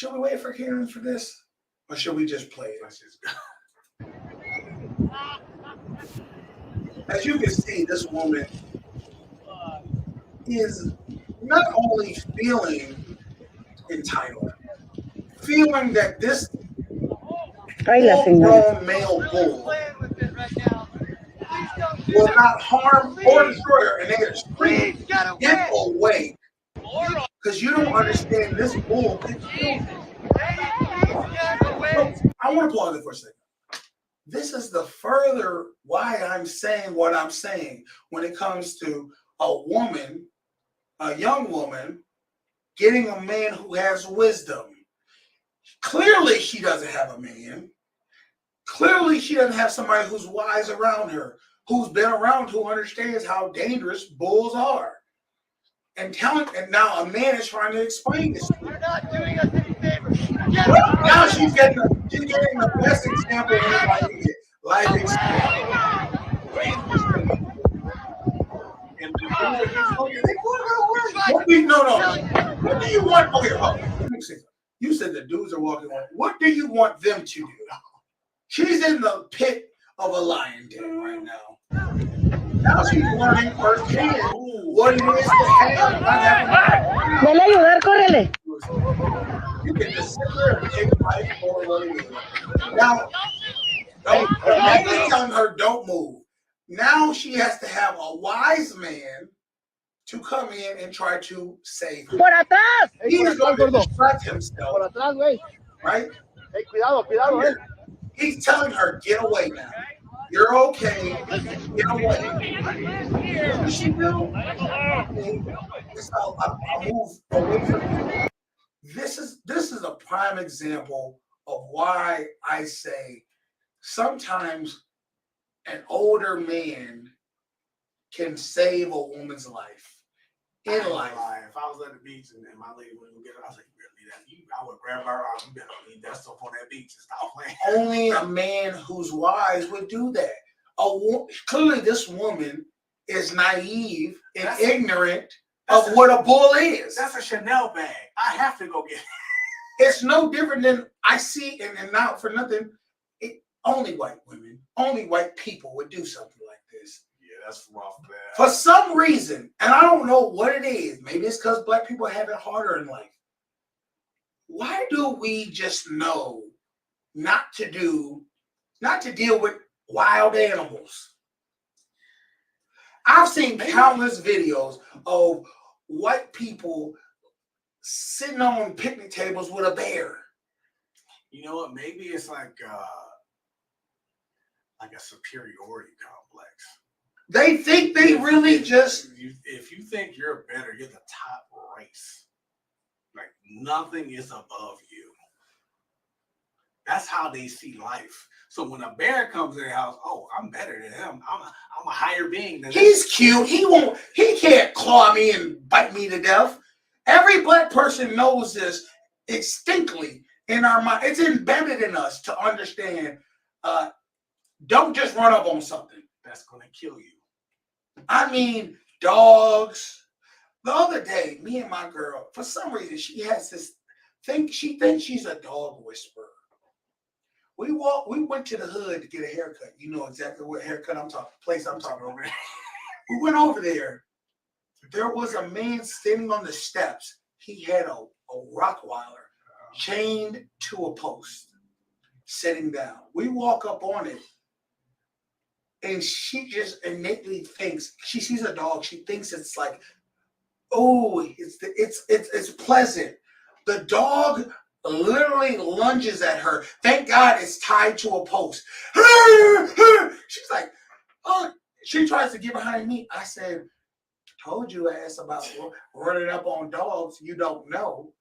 S4: Karen for this? Or should we just play it?
S5: Let's just go.
S4: As you can see, this woman is not only feeling entitled, feeling that this full-grown male bull will not harm or destroy her, and they are screaming, "Get away!" Because you don't understand this bull can kill you. I want to pause it for a second. This is the further why I'm saying what I'm saying when it comes to a woman, a young woman, getting a man who has wisdom. Clearly, she doesn't have a man. Clearly, she doesn't have somebody who's wise around her, who's been around, who understands how dangerous bulls are. and now a man is trying to explain this to her.
S8: You're not doing us any favors.
S4: Now she's getting the best example anybody can get. Life experience.
S5: And the dude, he's looking,
S4: What do you want? Okay, hold on. Let me say something. You said the dudes are walking on. What do you want them to do? She's in the pit of a lion den right now. Now she's learning firsthand what it is to have not having.
S8: Vele ayudar, córrele.
S4: You can just sit there and take life for what it is. Now, he's telling her don't move. Now she has to have a wise man to come in and try to save her.
S8: Por atrás.
S4: He's going to distract himself,
S8: Por atrás, güey.
S4: right?
S8: Hey, cuidado,
S4: He's telling her, get away now. You're okay. Get away. What does she do? I'll move away from you. This is a prime example of why I say sometimes an older man can save a woman's life. In life.
S5: If I was at the beach and my lady wouldn't get her, I was like, you better leave that. I would grab her arm. You better leave that stuff on that beach and stop playing.
S4: Only a man who's wise would do that. Clearly, this woman is naive and ignorant of what a bull is.
S5: That's a Chanel bag. I have to go get it.
S4: It's no different than I see, and not for nothing, only white women, only white people would do something like this.
S5: Yeah, that's rough, man.
S4: For some reason, and I don't know what it is, maybe it's because black people have it harder in life. Why do we just know not to deal with wild animals? I've seen countless videos of white people sitting on picnic tables with a bear.
S5: You know what? Maybe it's like a superiority complex.
S4: They think they really just.
S5: If you think you're better, you're the top race. Like nothing is above you. That's how they see life. So when a bear comes in their house, oh, I'm better than him. I'm a higher being than
S4: He's cute. He can't claw me and bite me to death. Every black person knows this instinctively in our mind. It's embedded in us to understand. Don't just run up on something
S5: that's going to kill you.
S4: I mean, dogs. The other day, me and my girl, for some reason, she has this thing. She thinks she's a dog whisperer. We went to the hood to get a haircut. You know exactly what haircut I'm talking. Place I'm talking over there. We went over there. There was a man standing on the steps. He had a Rottweiler chained to a post, sitting down. We walk up on it. And she just innately thinks she sees a dog. She thinks it's like, oh, it's pleasant. The dog literally lunges at her. Thank God it's tied to a post. She's like, oh, she tries to get behind me. I said, told you ass about running up on dogs you don't know.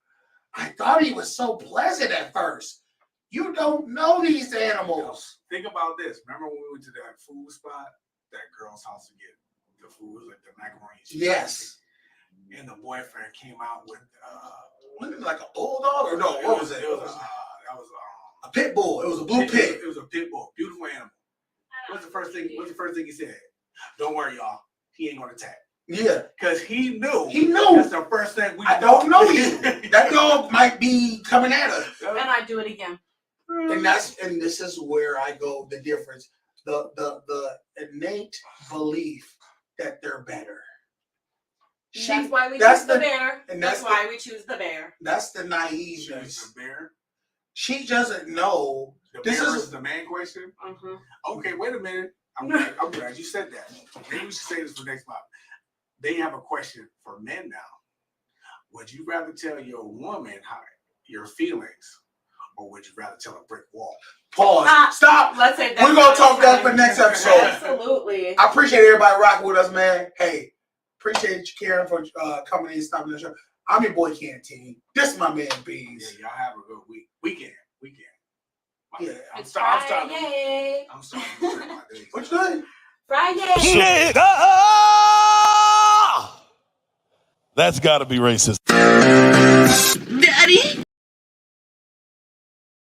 S4: I thought he was so pleasant at first. You don't know these animals.
S5: Think about this. Remember when we went to that food spot, that girl's house to get the food, like the macaroni?
S4: Yes.
S5: And the boyfriend came out with
S4: wasn't it like a bulldog or no? What was it?
S5: That was
S4: a pit bull. It was a blue pit.
S5: It was a pit bull. Beautiful animal. What's the first thing he said? Don't worry, y'all. He ain't gonna attack.
S4: Yeah,
S5: because he knew.
S4: That's
S5: the first thing we.
S4: I don't know you. That dog might be coming at us.
S6: And I do it again.
S4: And this is where I go. The difference, the innate belief that they're better.
S6: That's why we choose the bear. And that's why we choose the bear.
S4: That's the naiveness.
S5: The bear.
S4: She doesn't know.
S5: The bear versus the man question.
S6: Mm-hmm.
S5: Okay, wait a minute. I'm glad you said that. Maybe we should say this for next month. They have a question for men now. Would you rather tell your woman how your feelings, or would you rather tell a brick wall?
S4: Pause. Stop.
S6: Let's say that.
S4: We're gonna talk that for next episode.
S6: Absolutely.
S4: I appreciate everybody rocking with us, man. Hey, appreciate you, Karen, for coming in and stopping the show. I'm your boy Canteen. This is my man Bees.
S5: Yeah, y'all have a good weekend.
S4: Yeah,
S5: I'm
S6: It's
S5: starting.
S6: Friday.
S5: I'm starting to drink my days.
S4: What's good?
S6: Friday.
S3: Nigga!
S9: That's got to be racist.
S10: Daddy.